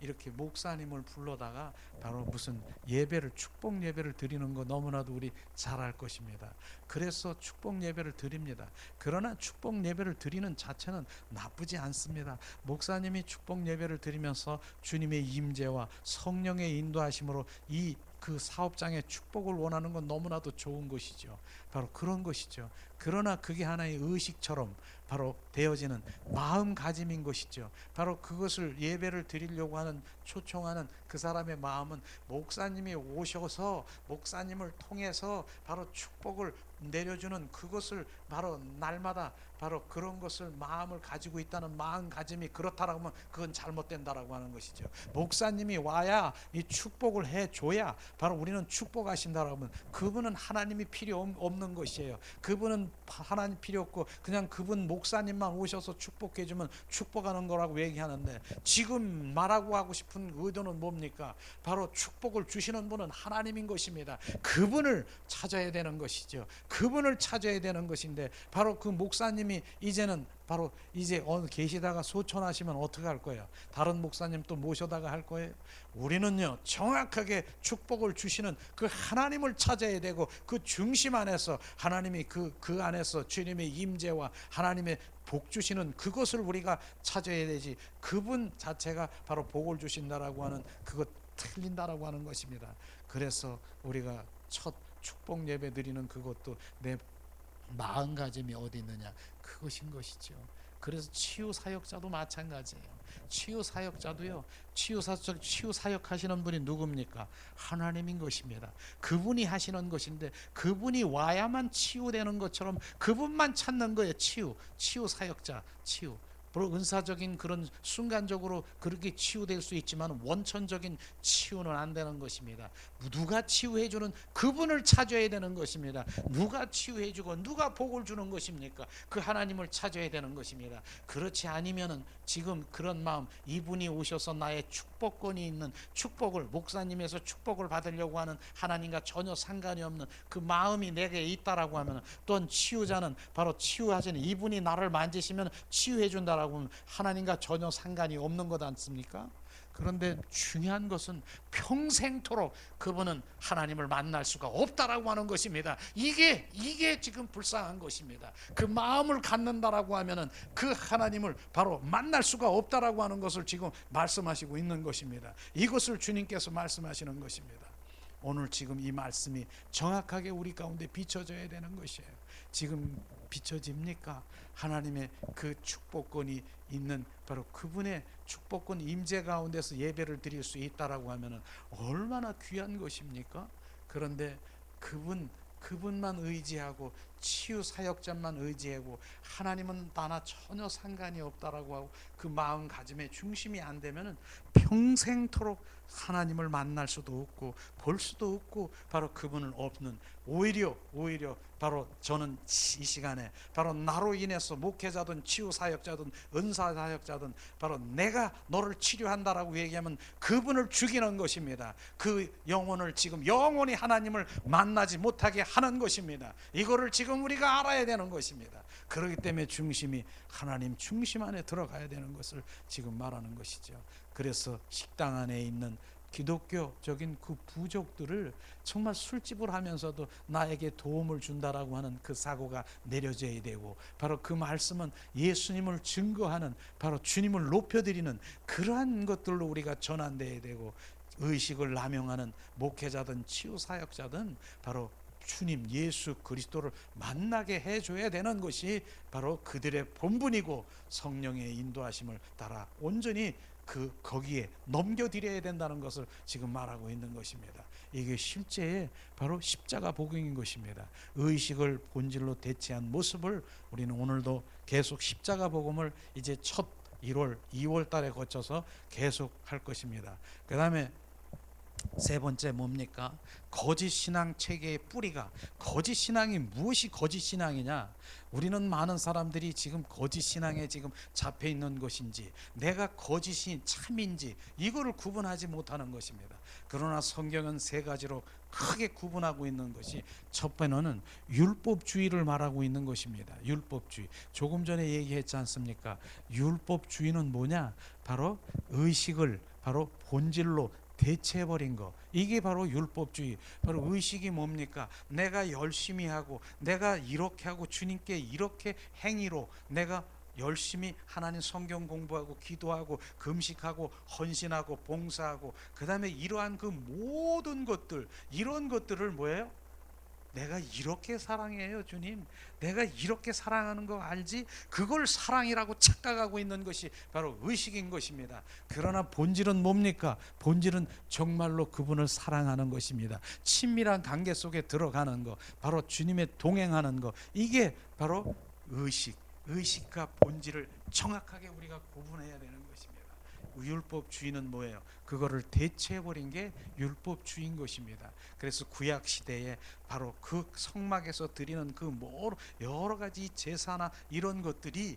이렇게 목사님을 불러다가 바로 무슨 예배를, 축복 예배를 드리는 거 너무나도 우리 잘 알 것입니다. 그래서 축복 예배를 드립니다. 그러나 축복 예배를 드리는 자체는 나쁘지 않습니다. 목사님이 축복 예배를 드리면서 주님의 임재와 성령의 인도하심으로 그 사업장의 축복을 원하는 건 너무나도 좋은 것이죠. 바로 그런 것이죠. 그러나 그게 하나의 의식처럼 바로 되어지는 마음가짐인 것이죠. 바로 그것을 예배를 드리려고 하는, 초청하는 그 사람의 마음은 목사님이 오셔서 목사님을 통해서 바로 축복을 내려주는 그것을 바로 날마다 바로 그런 것을 마음을 가지고 있다는 마음가짐이 그렇다라고 하면 그건 잘못된다라고 하는 것이죠. 목사님이 와야 이 축복을 해줘야 바로 우리는 축복하신다라고 하면 그분은 하나님이 필요 없는 것이에요. 그분은 하나님 필요 없고 그냥 그분 목사님만 오셔서 축복해주면 축복하는 거라고 얘기하는데, 지금 말하고 하고 싶은 의도는 뭡니까? 바로 축복을 주시는 분은 하나님인 것입니다. 그분을 찾아야 되는 것이죠. 그분을 찾아야 되는 것인데, 바로 그 목사님이 이제는 바로 이제 계시다가 소천하시면 어떻게 할 거예요? 다른 목사님 또 모셔다가 할 거예요? 우리는요, 정확하게 축복을 주시는 그 하나님을 찾아야 되고, 그 중심 안에서 하나님이 그 안에서 주님의 임재와 하나님의 복 주시는 그것을 우리가 찾아야 되지, 그분 자체가 바로 복을 주신다라고 하는 그것 틀린다라고 하는 것입니다. 그래서 우리가 첫 축복 예배 드리는 그것도 내 마음가짐이 어디 있느냐, 그것인 것이죠. 그래서 치유 사역자도 마찬가지예요. 치유 사역자도요. 치유 사역하시는 분이 누굽니까? 하나님인 것입니다. 그분이 하시는 것인데 그분이 와야만 치유되는 것처럼 그분만 찾는 거예요. 치유 사역자, 치유. 물론 은사적인 그런 순간적으로 그렇게 치유될 수 있지만 원천적인 치유는 안 되는 것입니다. 누가 치유해주는 그분을 찾아야 되는 것입니다. 누가 치유해주고 누가 복을 주는 것입니까? 그 하나님을 찾아야 되는 것입니다. 그렇지 아니면은 지금 그런 마음, 이분이 오셔서 나의 축복권이 있는 축복을, 목사님에서 축복을 받으려고 하는 하나님과 전혀 상관이 없는 그 마음이 내게 있다라고 하면, 또한 치유자는 바로 치유하시는 이분이 나를 만지시면 치유해 준다라고 하면 하나님과 전혀 상관이 없는 것 않습니까? 그런데 중요한 것은 평생토록 그분은 하나님을 만날 수가 없다라고 하는 것입니다. 이게 지금 불쌍한 것입니다. 그 마음을 갖는다라고 하면은 그 하나님을 바로 만날 수가 없다라고 하는 것을 지금 말씀하시고 있는 것입니다. 이것을 주님께서 말씀하시는 것입니다. 오늘 지금 이 말씀이 정확하게 우리 가운데 비춰져야 되는 것이에요. 지금 비춰집니까? 하나님의 그 축복권이 있는 바로 그분의 축복권 임재 가운데서 예배를 드릴 수 있다라고 하면은 얼마나 귀한 것입니까? 그런데 그분만 의지하고 치유 사역자만 의지하고 하나님은 나나 전혀 상관이 없다라고 하고 그 마음가짐의 중심이 안 되면은 평생토록 하나님을 만날 수도 없고 볼 수도 없고 바로 그분은 없는, 오히려 바로 저는 이 시간에 바로 나로 인해서 목회자든 치유 사역자든 은사 사역자든 바로 내가 너를 치료한다라고 얘기하면 그분을 죽이는 것입니다. 그 영혼을 지금 영원히 하나님을 만나지 못하게 하는 것입니다. 이거를 지금 우리가 알아야 되는 것입니다. 그렇기 때문에 중심이 하나님 중심 안에 들어가야 되는 것을 지금 말하는 것이죠. 그래서 식당 안에 있는 기독교적인 그 부족들을 정말 술집을 하면서도 나에게 도움을 준다라고 하는 그 사고가 내려져야 되고, 바로 그 말씀은 예수님을 증거하는, 바로 주님을 높여드리는 그러한 것들로 우리가 전환돼야 되고, 의식을 남용하는 목회자든 치유사역자든 바로 주님 예수 그리스도를 만나게 해줘야 되는 것이 바로 그들의 본분이고, 성령의 인도하심을 따라 온전히 거기에 넘겨드려야 된다는 것을 지금 말하고 있는 것입니다. 이게 실제 바로 십자가 복음인 것입니다. 의식을 본질로 대체한 모습을 우리는 오늘도 계속 십자가 복음을 이제 첫 1월, 2월 달에 거쳐서 계속 할 것입니다. 그 다음에 세 번째 뭡니까? 거짓 신앙 체계의 뿌리가, 거짓 신앙이 무엇이 거짓 신앙이냐? 우리는 많은 사람들이 지금 거짓 신앙에 지금 잡혀 있는 것인지, 내가 거짓이 참인지 이거를 구분하지 못하는 것입니다. 그러나 성경은 세 가지로 크게 구분하고 있는 것이, 첫 번째는 율법주의를 말하고 있는 것입니다. 율법주의. 조금 전에 얘기했지 않습니까? 율법주의는 뭐냐? 바로 의식을 바로 본질로 대체해버린 거, 이게 바로 율법주의. 바로 의식이 뭡니까? 내가 열심히 하고 내가 이렇게 하고 주님께 이렇게 행위로 내가 열심히 하나님 성경 공부하고 기도하고 금식하고 헌신하고 봉사하고, 그 다음에 이러한 그 모든 것들, 이런 것들을 뭐예요? 내가 이렇게 사랑해요 주님, 내가 이렇게 사랑하는 거 알지? 그걸 사랑이라고 착각하고 있는 것이 바로 의식인 것입니다. 그러나 본질은 뭡니까? 본질은 정말로 그분을 사랑하는 것입니다. 친밀한 관계 속에 들어가는 거, 바로 주님의 동행하는 거, 이게 바로 의식과 본질을 정확하게 우리가 구분해야 되는 것입니다. 율법주의는 뭐예요? 그거를 대체해버린 게 율법주의인 것입니다. 그래서 구약 시대에 바로 그 성막에서 드리는 그 여러 가지 제사나 이런 것들이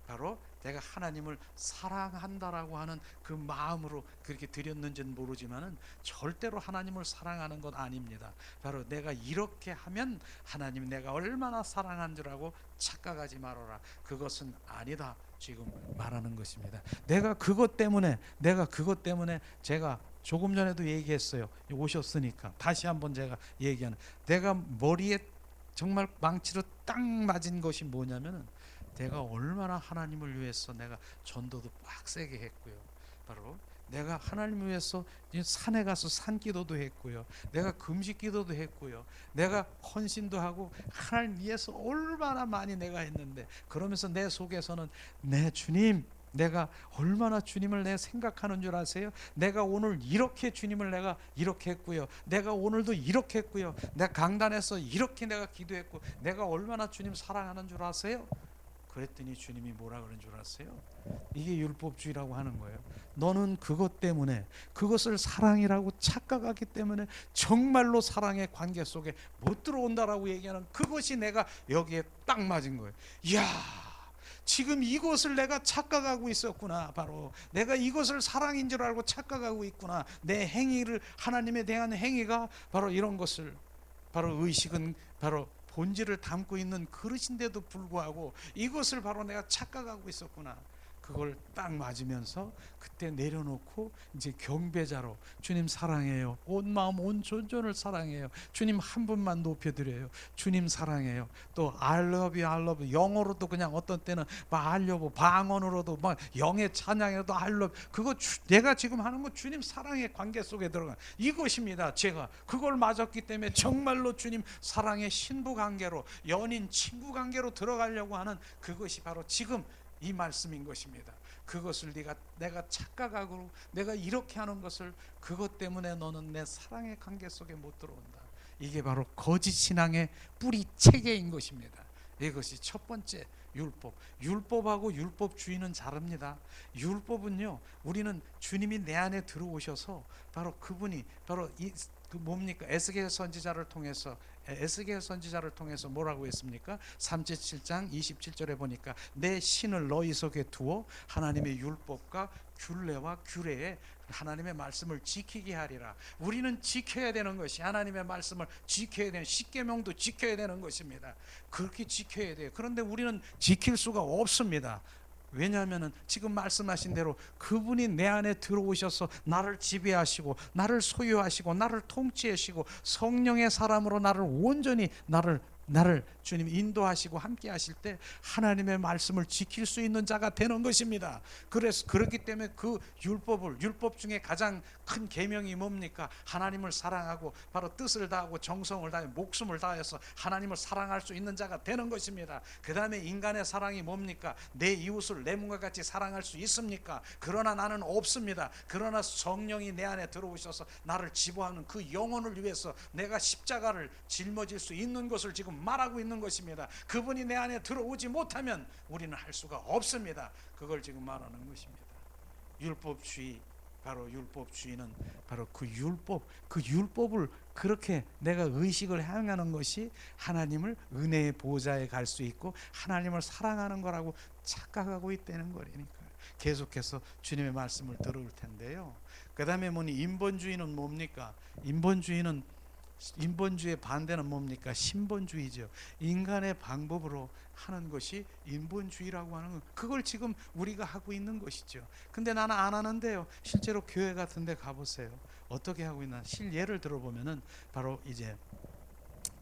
바로 내가 하나님을 사랑한다라고 하는 그 마음으로 그렇게 드렸는지는 모르지만은 절대로 하나님을 사랑하는 건 아닙니다. 바로 내가 이렇게 하면 하나님 내가 얼마나 사랑한 줄 알고 착각하지 말아라. 그것은 아니다. 지금 말하는 것입니다. 내가 그것 때문에 제가 조금 전에도 얘기했어요. 오셨으니까 다시 한번 제가 얘기하는, 내가 머리에 정말 망치로 딱 맞은 것이 뭐냐면은, 내가 얼마나 하나님을 위해서 내가 전도도 빡세게 했고요. 바로 내가 하나님 위해서 산에 가서 산기도도 했고요, 내가 금식기도도 했고요, 내가 헌신도 하고 하나님 위해서 얼마나 많이 내가 했는데, 그러면서 내 속에서는 내 주님, 내가 얼마나 주님을 내 생각하는 줄 아세요? 내가 오늘 이렇게 주님을 내가 이렇게 했고요, 내가 오늘도 이렇게 했고요, 내가 강단에서 이렇게 내가 기도했고, 내가 얼마나 주님 사랑하는 줄 아세요? 그랬더니 주님이 뭐라 그런 줄 아세요? 이게 율법주의라고 하는 거예요. 너는 그것 때문에, 그것을 사랑이라고 착각하기 때문에 정말로 사랑의 관계 속에 못 들어온다라고 얘기하는, 그것이 내가 여기에 딱 맞은 거예요. 이야, 지금 이것을 내가 착각하고 있었구나. 바로 내가 이것을 사랑인 줄 알고 착각하고 있구나. 내 행위를, 하나님에 대한 행위가 바로 이런 것을, 바로 의식은 바로 본질을 담고 있는 그릇인데도 불구하고 이것을 바로 내가 착각하고 있었구나. 그걸 딱 맞으면서 그때 내려놓고 이제 경배자로, 주님 사랑해요, 온 마음 온 존존을 사랑해요, 주님 한 분만 높여드려요, 주님 사랑해요, 또 I love you, I love you, 영어로도 그냥 어떤 때는 막 하려고, 방언으로도 막 영의 찬양에도 I love you, 그거 내가 지금 하는 거 주님 사랑의 관계 속에 들어가 이것입니다. 제가 그걸 맞았기 때문에 정말로 주님 사랑의 신부 관계로, 연인 친구 관계로 들어가려고 하는 그것이 바로 지금 이 말씀인 것입니다. 그것을 내가 착각하고 내가 이렇게 하는 것을, 그것 때문에 너는 내 사랑의 관계 속에 못 들어온다. 이게 바로 거짓 신앙의 뿌리 체계인 것입니다. 이것이 첫 번째 율법. 율법하고 율법주의는 다릅니다. 율법은요, 우리는 주님이 내 안에 들어오셔서 바로 그분이 바로 그 뭡니까? 에스겔 선지자를 통해서 뭐라고 했습니까? 37장 27절에 보니까 내 신을 너희 속에 두어 하나님의 율법과 균례와 규례에 하나님의 말씀을 지키게 하리라. 우리는 지켜야 되는 것이, 하나님의 말씀을 지켜야 되는, 십계명도 지켜야 되는 것입니다. 그렇게 지켜야 돼요. 그런데 우리는 지킬 수가 없습니다. 왜냐하면 지금 말씀하신 대로 그분이 내 안에 들어오셔서 나를 지배하시고 나를 소유하시고 나를 통치하시고 성령의 사람으로 나를 온전히 나를 주님 인도하시고 함께 하실 때 하나님의 말씀을 지킬 수 있는 자가 되는 것입니다. 그래서 그렇기 때문에 그 율법 중에 가장 큰 계명이 뭡니까? 하나님을 사랑하고 바로 뜻을 다하고 정성을 다해 목숨을 다해서 하나님을 사랑할 수 있는 자가 되는 것입니다. 그 다음에 인간의 사랑이 뭡니까? 내 이웃을 내 몸과 같이 사랑할 수 있습니까? 그러나 나는 없습니다. 그러나 성령이 내 안에 들어오셔서 나를 지배하는 그 영혼을 위해서 내가 십자가를 짊어질 수 있는 것을 지금 말하고 있는 것입니다. 그분이 내 안에 들어오지 못하면 우리는 할 수가 없습니다. 그걸 지금 말하는 것입니다. 율법주의, 바로 율법주의는 바로 그 율법을 그렇게 내가 의식을 향하는 것이 하나님을 은혜의 보좌에 갈 수 있고 하나님을 사랑하는 거라고 착각하고 있다는 거라니까요. 계속해서 주님의 말씀을 들을 텐데요. 그 다음에 인본주의는 뭡니까? 인본주의의 반대는 뭡니까? 신본주의죠. 인간의 방법으로 하는 것이 인본주의라고 하는 거, 그걸 지금 우리가 하고 있는 것이죠. 근데 나는 안 하는데요. 실제로 교회 같은 데 가보세요. 어떻게 하고 있나? 예를 들어보면은 바로 이제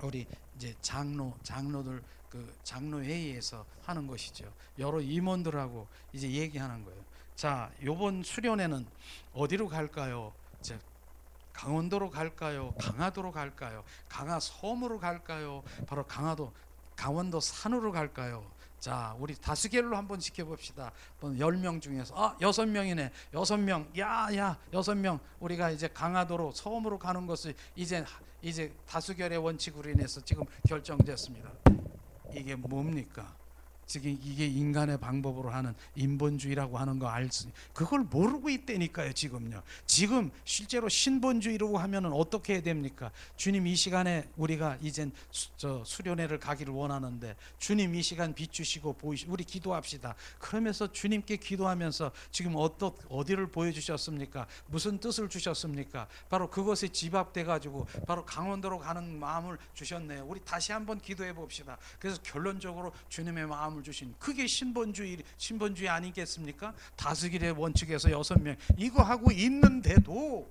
우리 이제 장로들 그 장로회의에서 하는 것이죠. 여러 임원들하고 이제 얘기하는 거예요. 자, 요번 수련회는 어디로 갈까요? 강원도로 갈까요? 강화도로 갈까요? 강화섬으로 갈까요? 바로 강원도 산으로 갈까요? 자, 우리 다수결로 한번 지켜봅시다. 10명 중에서 6명이네. 6명. 야, 6명. 우리가 이제 강화도로 섬으로 가는 것을 이제 다수결의 원칙으로 인해서 지금 결정됐습니다. 이게 뭡니까? 지금 이게 인간의 방법으로 하는 인본주의라고 하는 거 알지? 그걸 모르고 있다니까요. 지금 실제로 신본주의라고 하면은 어떻게 해야 됩니까? 주님 이 시간에 우리가 이젠 수련회를 가기를 원하는데 주님 이 시간 비추시고 우리 기도합시다. 그러면서 주님께 기도하면서 지금 어디를 보여주셨습니까? 무슨 뜻을 주셨습니까? 바로 그것에 집합돼 가지고 바로 강원도로 가는 마음을 주셨네요. 우리 다시 한번 기도해 봅시다. 그래서 결론적으로 주님의 마음을 주신, 그게 신본주의 아니겠습니까? 다스길의 원칙에서 6명 이거 하고 있는데도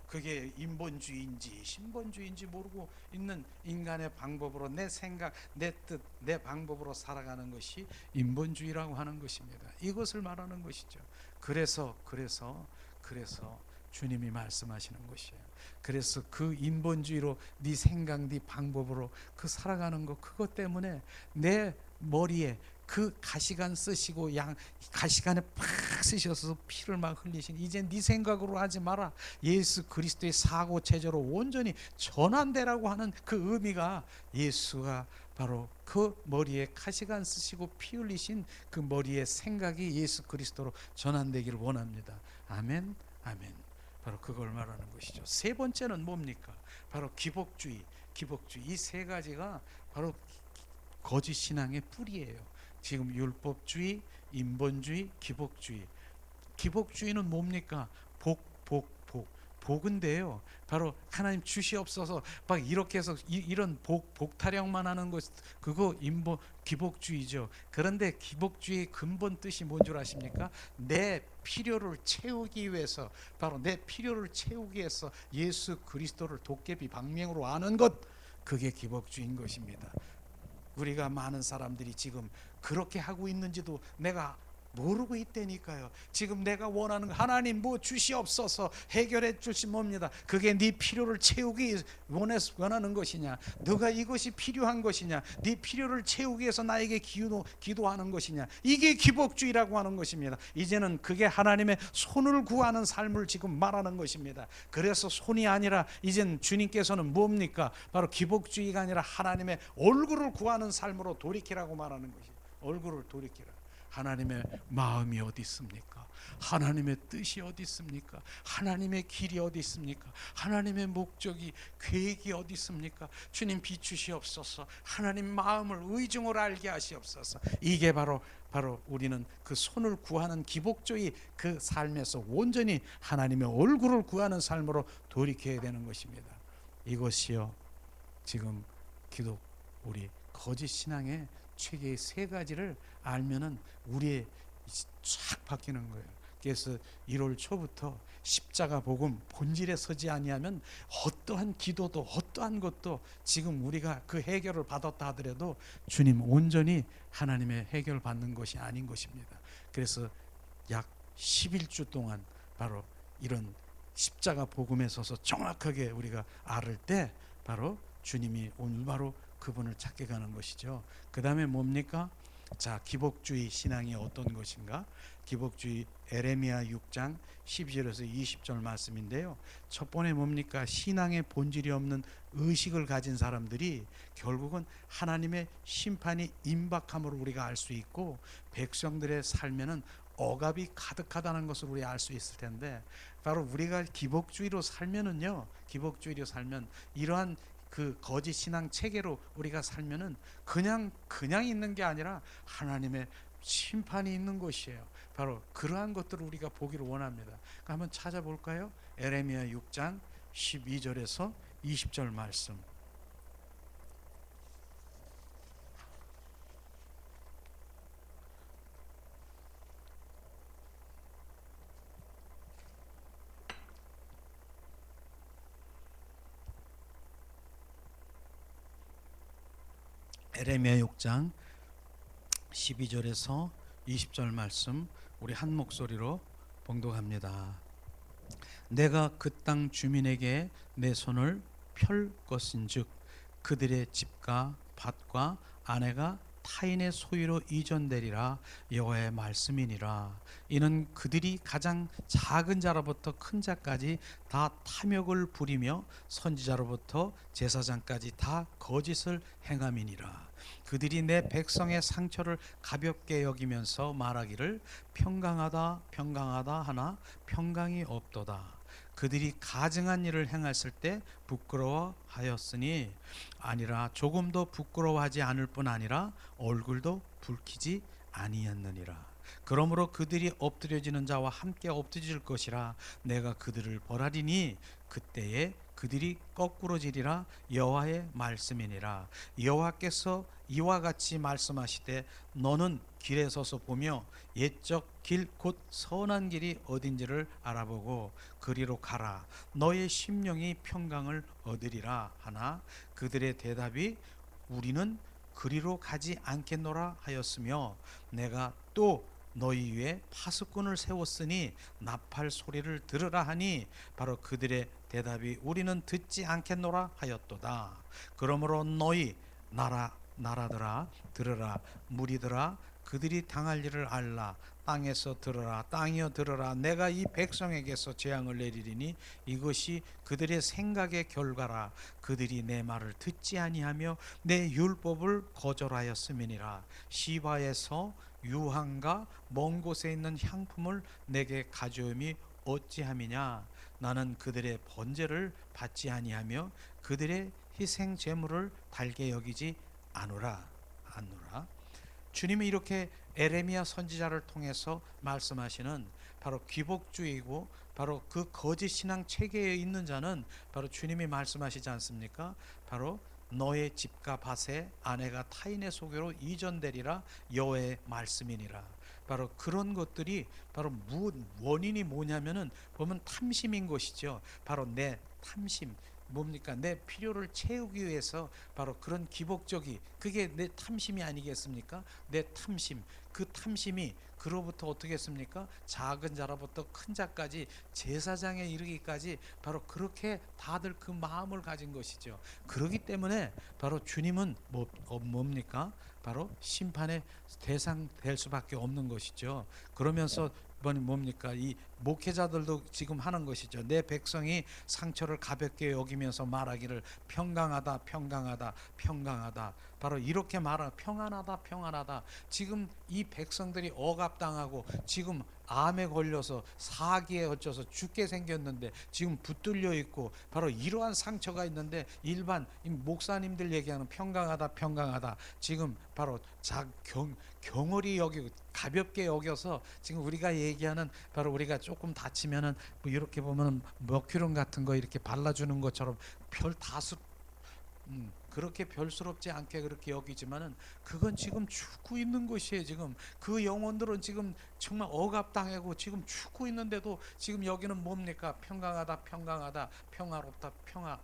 그게 인본주의인지 신본주의인지 모르고 있는 인간의 방법으로 내 생각, 내 뜻, 내 방법으로 살아가는 것이 인본주의라고 하는 것입니다. 이것을 말하는 것이죠. 그래서 그래서 주님이 말씀하시는 것이에요. 그래서 그 인본주의로 네 생각, 네 방법으로 그 살아가는 거, 그것 때문에 내 머리에 그 가시관 쓰시고 가시관에 팍 쓰셔서 피를 막 흘리신, 이제 네 생각으로 하지 마라. 예수 그리스도의 사고 체제로 온전히 전환되라고 하는 그 의미가, 예수가 바로 그 머리에 가시관 쓰시고 피 흘리신 그 머리의 생각이 예수 그리스도로 전환되기를 원합니다. 아멘, 아멘. 바로 그걸 말하는 것이죠. 세 번째는 뭡니까? 바로 기복주의. 이 세 가지가 바로 거짓 신앙의 뿌리예요. 지금 율법주의, 인본주의, 기복주의. 기복주의는 뭡니까? 복인데요. 바로 하나님 주시옵소서 막 이렇게 해서 이런 복 타령만 하는 것, 그거 기복주의죠. 그런데 기복주의의 근본 뜻이 뭔 줄 아십니까? 내 필요를 채우기 위해서, 바로 내 필요를 채우기 위해서 예수 그리스도를 도깨비 방맹으로 아는 것, 그게 기복주의인 것입니다. 우리가 많은 사람들이 지금 그렇게 하고 있는지도 내가 모르고 있다니까요. 지금 내가 원하는 하나님 뭐 주시옵소서 해결해 주시면 뭡니다. 그게 네 필요를 채우기 원하는 것이냐, 너가 이것이 필요한 것이냐, 네 필요를 채우기 위해서 나에게 기도하는 것이냐, 이게 기복주의라고 하는 것입니다. 이제는 그게 하나님의 손을 구하는 삶을 지금 말하는 것입니다. 그래서 손이 아니라 이젠 주님께서는 뭡니까? 바로 기복주의가 아니라 하나님의 얼굴을 구하는 삶으로 돌이키라고 말하는 것이에요. 얼굴을 돌이키라. 하나님의 마음이 어디 있습니까? 하나님의 뜻이 어디 있습니까? 하나님의 길이 어디 있습니까? 하나님의 목적이, 계획이 어디 있습니까? 주님 비추시옵소서. 하나님 마음을 의중으로 알게 하시옵소서. 이게 바로 우리는 그 손을 구하는 기복주의 그 삶에서 온전히 하나님의 얼굴을 구하는 삶으로 돌이켜야 되는 것입니다. 이것이요, 지금 우리 거짓 신앙의 최대의 세 가지를 알면은 우리의 쫙 바뀌는 거예요. 그래서 1월 초부터 십자가 복음 본질에 서지 아니하면 어떠한 기도도 어떠한 것도, 지금 우리가 그 해결을 받았다 하더라도 주님 온전히 하나님의 해결 받는 것이 아닌 것입니다. 그래서 약 11주 동안 바로 이런 십자가 복음에 서서 정확하게 우리가 알을 때 바로 주님이 오늘 바로 그분을 찾게 가는 것이죠. 그 다음에 뭡니까? 자, 기복주의 신앙이 어떤 것인가? 기복주의 에레미야 6장 12절에서 20절 말씀인데요. 첫 번에 뭡니까? 신앙의 본질이 없는 의식을 가진 사람들이 결국은 하나님의 심판이 임박함으로 우리가 알 수 있고, 백성들의 삶에는 억압이 가득하다는 것을 우리 알 수 있을 텐데, 바로 우리가 기복주의로 살면은요, 기복주의로 살면 이러한 그 거짓 신앙 체계로 우리가 살면은 그냥 있는 게 아니라 하나님의 심판이 있는 것이에요. 바로 그러한 것들을 우리가 보기를 원합니다. 그러니까 한번 찾아볼까요? 에레미야 6장 12절에서 20절 말씀. 에레미야 6장 12절에서 20절 말씀 우리 한 목소리로 봉독합니다. 내가 그 땅 주민에게 내 손을 펼 것인즉 그들의 집과 밭과 아내가 타인의 소유로 이전되리라. 여호와의 말씀이니라. 이는 그들이 가장 작은 자로부터 큰 자까지 다 탐욕을 부리며 선지자로부터 제사장까지 다 거짓을 행함이니라. 그들이 내 백성의 상처를 가볍게 여기면서 말하기를 평강하다 평강하다 하나 평강이 없도다. 그들이 가증한 일을 행했을 때 부끄러워하였으니 아니라 조금도 부끄러워하지 않을 뿐 아니라 얼굴도 붉히지 아니했느니라. 그러므로 그들이 엎드려지는 자와 함께 엎드릴 것이라. 내가 그들을 벌하리니 그때에 그들이 거꾸로지리라. 여호와의 말씀이니라. 여호와께서 이와 같이 말씀하시되 너는 길에 서서 보며 옛적 길 곧 선한 길이 어딘지를 알아보고 그리로 가라. 너의 심령이 평강을 얻으리라 하나 그들의 대답이 우리는 그리로 가지 않겠노라 하였으며 내가 또 너희 위에 파수꾼을 세웠으니 나팔 소리를 들으라 하니 바로 그들의 대답이 우리는 듣지 않겠노라 하였도다. 그러므로 너희 나라들아 들으라, 무리들아 그들이 당할 일을 알라. 땅에서 들으라, 땅이여 들으라. 내가 이 백성에게서 재앙을 내리리니 이것이 그들의 생각의 결과라. 그들이 내 말을 듣지 아니하며 내 율법을 거절하였음이니라. 시바에서 유황과 먼 곳에 있는 향품을 내게 가져옴이 어찌함이냐. 나는 그들의 번제를 받지 아니하며 그들의 희생 제물을 달게 여기지 않노라. 주님이 이렇게 에레미야 선지자를 통해서 말씀하시는 바로 귀복주의고 바로 그 거짓 신앙 체계에 있는 자는 바로 주님이 말씀하시지 않습니까? 바로 너의 집과 밭에 아내가 타인의 소교로 이전되리라 여호와의 말씀이니라. 바로 그런 것들이 바로 원인이 뭐냐면은 보면 탐심인 것이죠. 바로 내 탐심 뭡니까? 내 필요를 채우기 위해서 바로 그런 기복적이 그게 내 탐심이 아니겠습니까? 내 탐심, 그 탐심이 그로부터 어떻게 했습니까? 작은 자로부터 큰 자까지 제사장에 이르기까지 바로 그렇게 다들 그 마음을 가진 것이죠. 그렇기 때문에 바로 주님은 뭡니까? 바로 심판의 대상 될 수밖에 없는 것이죠. 그러면서 뭡니까? 이 목회자들도 지금 하는 것이죠. 내 백성이 상처를 가볍게 여기면서 말하기를 평강하다, 평강하다, 평강하다. 바로 이렇게 말하 평안하다, 평안하다. 지금 이 백성들이 억압당하고 지금 암에 걸려서 사기에 얹혀서 죽게 생겼는데 지금 붙들려 있고 바로 이러한 상처가 있는데 일반 목사님들 얘기하는 평강하다, 평강하다. 지금 바로 경홀히 여기고 가볍게 여겨서 지금 우리가 얘기하는 바로 우리가 조금 다치면은 뭐 이렇게 보면은 머큐럼 같은 거 이렇게 발라주는 것처럼 별 다수 그렇게 별스럽지 않게 그렇게 여기지만은 그건 지금 죽고 있는 것이에요. 지금 그 영혼들은 지금 정말 억압당하고 지금 죽고 있는데도 지금 여기는 뭡니까? 평강하다, 평강하다, 평화롭다, 평화,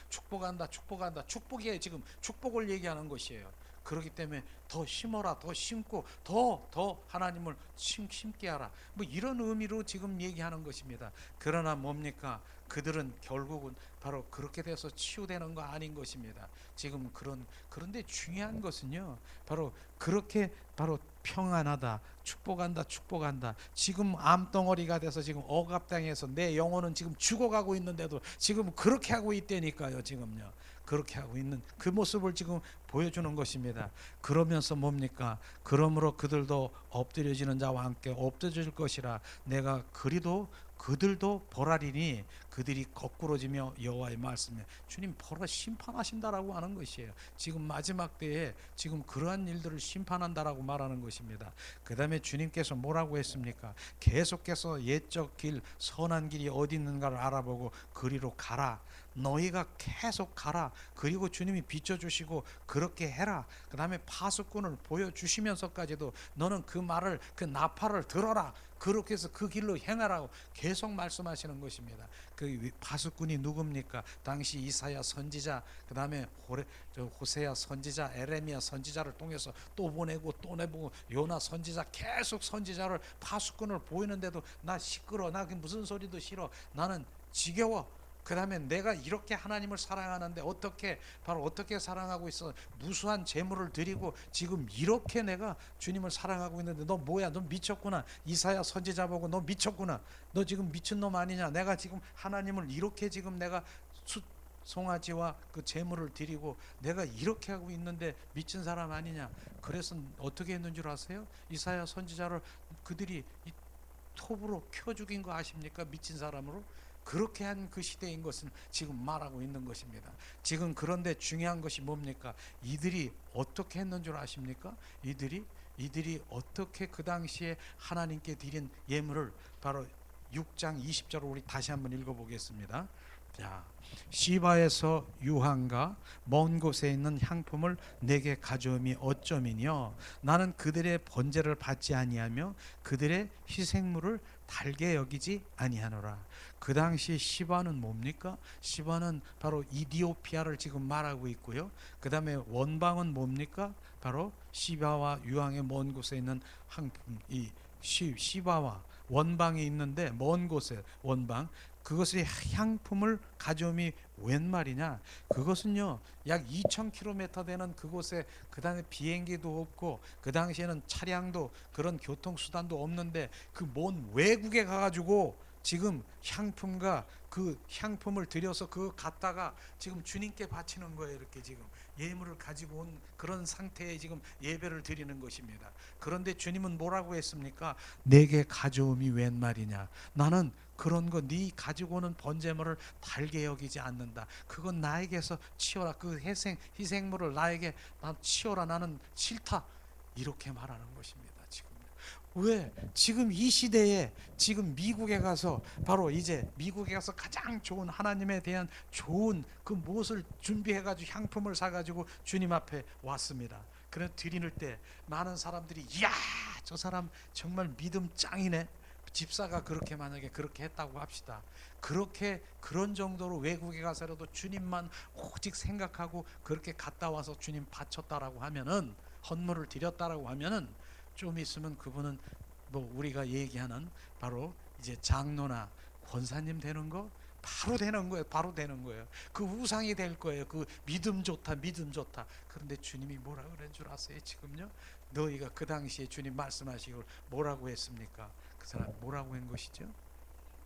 축복한다, 축복한다, 축복이에요. 지금 축복을 얘기하는 것이에요. 그렇기 때문에 더 심어라, 더 심고 더 하나님을 심게 하라. 뭐 이런 의미로 지금 얘기하는 것입니다. 그러나 뭡니까? 그들은 결국은 바로 그렇게 돼서 치유되는 거 아닌 것입니다. 지금 그런데 중요한 것은요. 바로 그렇게 바로 평안하다, 축복한다, 축복한다. 지금 암덩어리가 돼서 지금 억압당해서 내 영혼은 지금 죽어가고 있는데도 지금 그렇게 하고 있다니까요. 지금요. 그렇게 하고 있는 그 모습을 지금 보여주는 것입니다. 그러면서 뭡니까? 그러므로 그들도 엎드려지는 자와 함께 엎드질 것이라. 내가 그들도 벌하리니 그들이 거꾸러지며 여호와의 말씀에 주님 벌어 심판하신다라고 하는 것이에요. 지금 마지막 때에 지금 그러한 일들을 심판한다라고 말하는 것입니다. 그 다음에 주님께서 뭐라고 했습니까? 계속해서 옛적 길 선한 길이 어디 있는가를 알아보고 그리로 가라. 너희가 계속 가라. 그리고 주님이 비춰주시고 그렇게 해라. 그 다음에 파수꾼을 보여주시면서까지도 너는 그 말을 그 나팔을 들어라. 그렇게 해서 그 길로 행하라고 계속 말씀하시는 것입니다. 그 파수꾼이 누굽니까? 당시 이사야 선지자, 그 다음에 호세야 선지자, 에레미야 선지자를 통해서 또 보내고 또 내보고 요나 선지자 계속 선지자를 파수꾼을 보이는데도 나 시끄러, 나 무슨 소리도 싫어, 나는 지겨워. 그 다음에 내가 이렇게 하나님을 사랑하는데 어떻게 사랑하고 있어? 무수한 재물을 드리고 지금 이렇게 내가 주님을 사랑하고 있는데 너 뭐야? 너 미쳤구나. 이사야 선지자 보고 너 미쳤구나. 너 지금 미친놈 아니냐? 내가 지금 하나님을 이렇게 지금 내가 송아지와 그 재물을 드리고 내가 이렇게 하고 있는데 미친 사람 아니냐? 그래서 어떻게 했는 줄 아세요? 이사야 선지자를 그들이 이 톱으로 켜 죽인 거 아십니까? 미친 사람으로. 그렇게 한 그 시대인 것은 지금 말하고 있는 것입니다. 지금 그런데 중요한 것이 뭡니까? 이들이 어떻게 했는 줄 아십니까? 이들이 어떻게 그 당시에 하나님께 드린 예물을 바로 6장 20절을 우리 다시 한번 읽어보겠습니다. 자, 시바에서 유황과 먼 곳에 있는 향품을 내게 가져옴이 어쩌미뇨? 나는 그들의 번제를 받지 아니하며 그들의 희생물을 달게 여기지 아니하노라. 그 당시 시바는 뭡니까? 시바는 바로 이디오피아를 지금 말하고 있고요. 그 다음에 원방은 뭡니까? 바로 시바와 유황의 먼 곳에 있는 항품, 이 시바와 원방이 있는데 먼 곳에 원방, 그것의 향품을 가져옴이 웬 말이냐? 그것은요 약 2,000km 되는 그곳에 그 당시 비행기도 없고 그 당시에는 차량도 그런 교통수단도 없는데 그 먼 외국에 가가지고 지금 향품과 그 향품을 들여서 그거 갖다가 지금 주님께 바치는 거예요. 이렇게 지금 예물을 가지고 온 그런 상태에 지금 예배를 드리는 것입니다. 그런데 주님은 뭐라고 했습니까? 내게 가져옴이 웬 말이냐? 나는 그런 거 네 가지고 오는 번제물을 달게 여기지 않는다. 그건 나에게서 치워라. 그 희생물을 나에게 치워라. 나는 싫다. 이렇게 말하는 것입니다. 지금 왜 지금 이 시대에 지금 미국에 가서 바로 이제 미국에 가서 가장 좋은 하나님에 대한 좋은 그 무엇을 준비해 가지고 향품을 사 가지고 주님 앞에 왔습니다. 그래 드리는 때 많은 사람들이 이야 저 사람 정말 믿음 짱이네. 집사가 그렇게 만약에 그렇게 했다고 합시다. 그렇게 그런 정도로 외국에 가서라도 주님만 오직 생각하고 그렇게 갔다 와서 주님 바쳤다라고 하면은 헌물을 드렸다라고 하면은 좀 있으면 그분은 뭐 우리가 얘기하는 바로 이제 장로나 권사님 되는 거 바로 되는 거예요. 바로 되는 거예요. 그 우상이 될 거예요. 그 믿음 좋다, 믿음 좋다. 그런데 주님이 뭐라 그런 줄 아세요? 지금요? 너희가 그 당시에 주님 말씀하시고 뭐라고 했습니까? 그 사람 뭐라고 한 것이죠?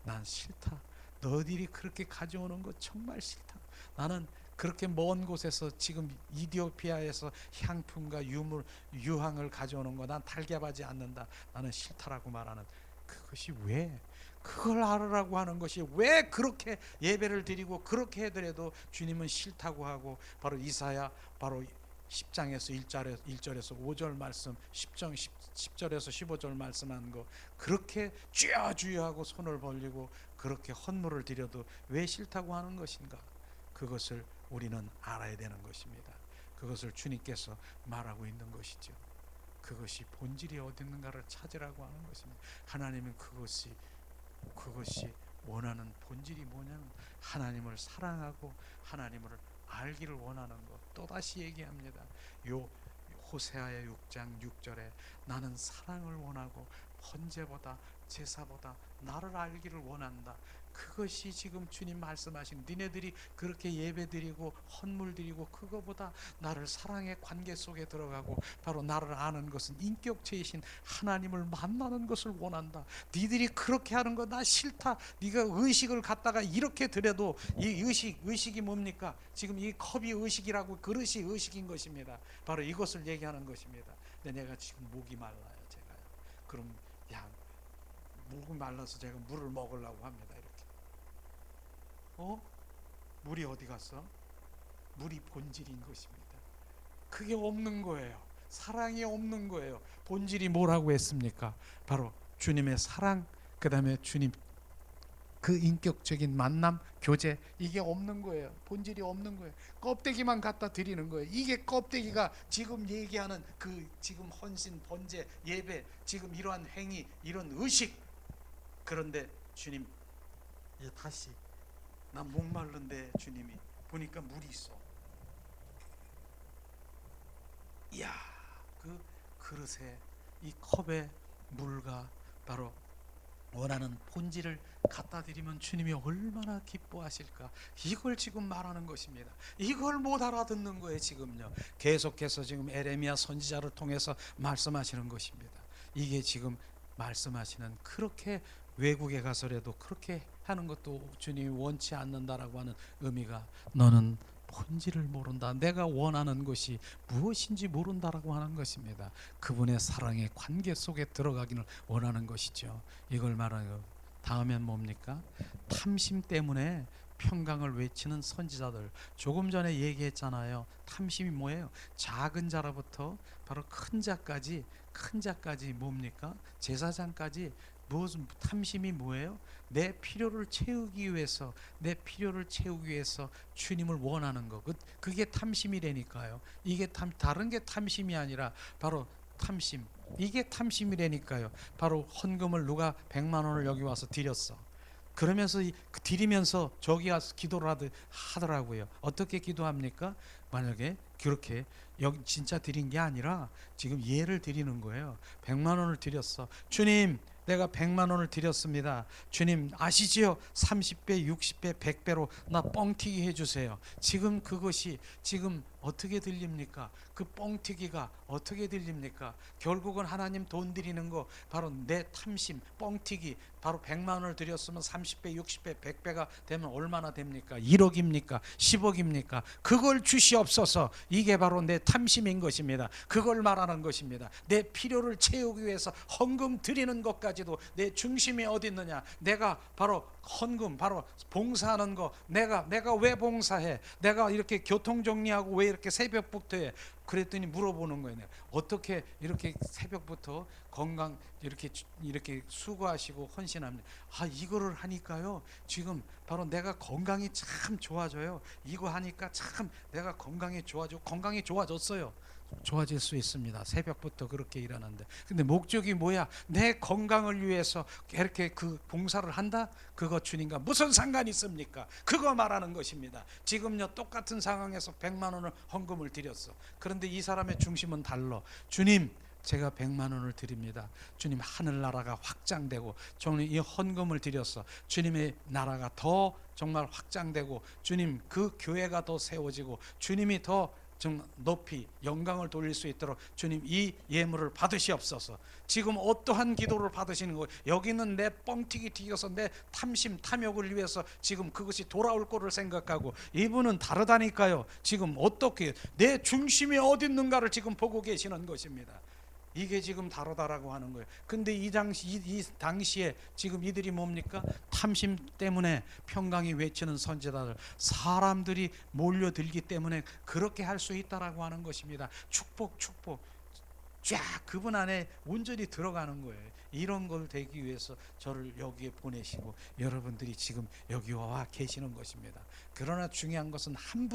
난 싫다. 너희들이 그렇게 가져오는 거 정말 싫다. 나는 그렇게 먼 곳에서 지금 이디오피아에서 향품과 유황을 가져오는 거 난 달갑하지 않는다. 나는 싫다라고 말하는 그것이 왜 그걸 알으라고 하는 것이 왜 그렇게 예배를 드리고 그렇게 해더라도 주님은 싫다고 하고 바로 이사야 바로 10장에서 1절에서 5절 말씀 10절에서 15절 말씀한 거 그렇게 주여 주여 하고 손을 벌리고 그렇게 헌물을 드려도 왜 싫다고 하는 것인가? 그것을 우리는 알아야 되는 것입니다. 그것을 주님께서 말하고 있는 것이죠. 그것이 본질이 어디 있는가를 찾으라고 하는 것입니다. 하나님은 그것이 원하는 본질이 뭐냐면 하나님을 사랑하고 하나님을 알기를 원하는 것. 또다시 얘기합니다. 요 호세아의 6장 6절에 나는 사랑을 원하고 번제보다 제사보다 나를 알기를 원한다. 그것이 지금 주님 말씀하신 니네들이 그렇게 예배드리고 헌물드리고 그거보다 나를 사랑의 관계 속에 들어가고 바로 나를 아는 것은 인격체이신 하나님을 만나는 것을 원한다. 니들이 그렇게 하는 거 나 싫다. 네가 의식을 갖다가 이렇게 드려도 이 의식이 뭡니까? 지금 이 컵이 의식이라고 그릇이 의식인 것입니다. 바로 이것을 얘기하는 것입니다. 근데 내가 지금 목이 말라요. 제가요. 그럼 야 목이 말라서 제가 물을 먹으려고 합니다. 물이 어디 갔어? 물이 본질인 것입니다. 그게 없는 거예요. 사랑이 없는 거예요. 본질이 뭐라고 했습니까? 바로 주님의 사랑, 그 다음에 주님 그 인격적인 만남, 교제 이게 없는 거예요. 본질이 없는 거예요. 껍데기만 갖다 드리는 거예요. 이게 껍데기가 지금 얘기하는 그 지금 헌신, 번제, 예배 지금 이러한 행위, 이런 의식. 그런데 주님 이제 다시 난 목마른데 주님이 보니까 물이 있어. 이야, 그 그릇에 이 컵에 물과 바로 원하는 본질을 갖다 드리면 주님이 얼마나 기뻐하실까. 이걸 지금 말하는 것입니다. 이걸 못 알아듣는 거예요. 지금요. 계속해서 지금 에레미야 선지자를 통해서 말씀하시는 것입니다. 이게 지금 말씀하시는 그렇게 외국에 가서라도 그렇게 하는 것도 주님이 원치 않는다라고 하는 의미가 너는 본질을 모른다. 내가 원하는 것이 무엇인지 모른다라고 하는 것입니다. 그분의 사랑의 관계 속에 들어가기를 원하는 것이죠. 이걸 말하는 다음엔 뭡니까? 탐심 때문에 평강을 외치는 선지자들. 조금 전에 얘기했잖아요. 탐심이 뭐예요? 작은 자로부터 바로 큰 자까지 뭡니까? 제사장까지 무슨 탐심이 뭐예요? 내 필요를 채우기 위해서 주님을 원하는 것. 그게 탐심이라니까요. 이게 다른 게 탐심이 아니라 바로 탐심. 이게 탐심이라니까요. 바로 헌금을 누가 100만 원을 여기 와서 드렸어. 그러면서 드리면서 저기 와서 기도를 하더라고요. 어떻게 기도합니까? 만약에 그렇게 여기 진짜 드린 게 아니라 지금 예를 드리는 거예요. 100만 원을 드렸어. 주님, 내가 100만 원을 드렸습니다. 주님 아시지요? 30배, 60배, 100배로 나 뻥튀기 해주세요. 지금 그것이 지금 어떻게 들립니까? 그 뻥튀기가 어떻게 들립니까? 결국은 하나님 돈 드리는 거 바로 내 탐심, 뻥튀기. 바로 100만 원을 드렸으면 30배, 60배, 100배가 되면 얼마나 됩니까? 1억입니까? 10억입니까? 그걸 주시옵소서. 이게 바로 내 탐심인 것입니다. 그걸 말하는 것입니다. 내 필요를 채우기 위해서 헌금 드리는 것까지도 내 중심이 어디 있느냐? 내가 바로 헌금, 바로 봉사하는 거. 내가 왜 봉사해? 내가 이렇게 교통 정리하고 왜 이렇게 새벽부터 해? 그랬더니 물어보는 거예요. 어떻게 이렇게 새벽부터 건강 이렇게 수고하시고 헌신합니다. 아, 이거를 하니까요. 지금 바로 내가 건강이 참 좋아져요. 이거 하니까 참 내가 건강이 좋아졌어요. 좋아질 수 있습니다. 새벽부터 그렇게 일하는데. 근데 목적이 뭐야? 내 건강을 위해서 이렇게 그 봉사를 한다? 그거 주님과 무슨 상관이 있습니까? 그거 말하는 것입니다. 지금요 똑같은 상황에서 100만 원을 헌금을 드렸어. 그런데 이 사람의 중심은 달라. 주님, 제가 100만 원을 드립니다. 주님, 하늘나라가 확장되고 주님 이 헌금을 드렸어. 주님의 나라가 더 정말 확장되고 주님 그 교회가 더 세워지고 주님이 더 좀 높이 영광을 돌릴 수 있도록 주님 이 예물을 받으시옵소서. 지금 어떠한 기도를 받으시는 거예요? 여기는 내 뻥튀기 튀겨서 내 탐심 탐욕을 위해서 지금 그것이 돌아올 거를 생각하고, 이분은 다르다니까요. 지금 어떻게 내 중심이 어디 있는가를 지금 보고 계시는 것입니다. 이게 지금 다르다라고 하는 거예요. 근데 이 당시에 지금 이들이 뭡니까? 탐심 때문에 평강이 외치는 선지자들, 사람들이 몰려들기 때문에 그렇게 할 수 있다라고 하는 것입니다. 축복 쫙 그분 안에 온전히 들어가는 거예요. 이런 걸 되기 위해서 저를 여기에 보내시고 여러분들이 지금 여기 와 계시는 것입니다. 그러나 중요한 것은 한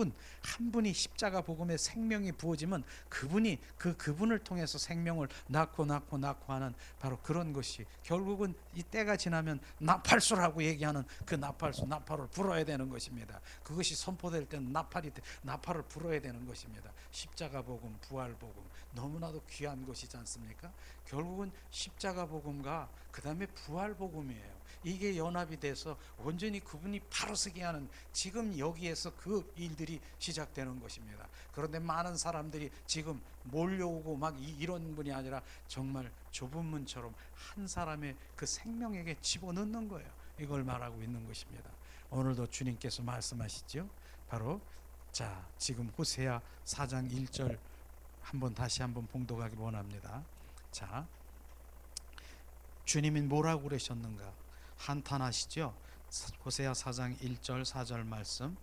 분이 십자가 복음에 생명이 부어지면 그분을 통해서 생명을 낳고 하는 바로 그런 것이, 결국은 이 때가 지나면 나팔수라고 얘기하는 그 나팔을 불어야 되는 것입니다. 그것이 선포될 때는 나팔을 불어야 되는 것입니다. 십자가 복음, 부활 복음, 너무나도 귀한 것이지 않습니까? 결국은 십자가 복음과 그 다음에 부활 복음이에요. 이게 연합이 돼서 온전히 그분이 바로 서게 하는, 지금 여기에서 그 일들이 시작되는 것입니다. 그런데 많은 사람들이 지금 몰려오고 막 이런 분이 아니라 정말 좁은 문처럼 한 사람의 그 생명에게 집어넣는 거예요. 이걸 말하고 있는 것입니다. 오늘도 주님께서 말씀하시죠. 바로 자, 지금 호세아 4장 1절 다시 한번 봉독하기 원합니다. 자, 주님이 뭐라고 그러셨는가 한탄하시죠. 호세아 4장 1절 4절 말씀,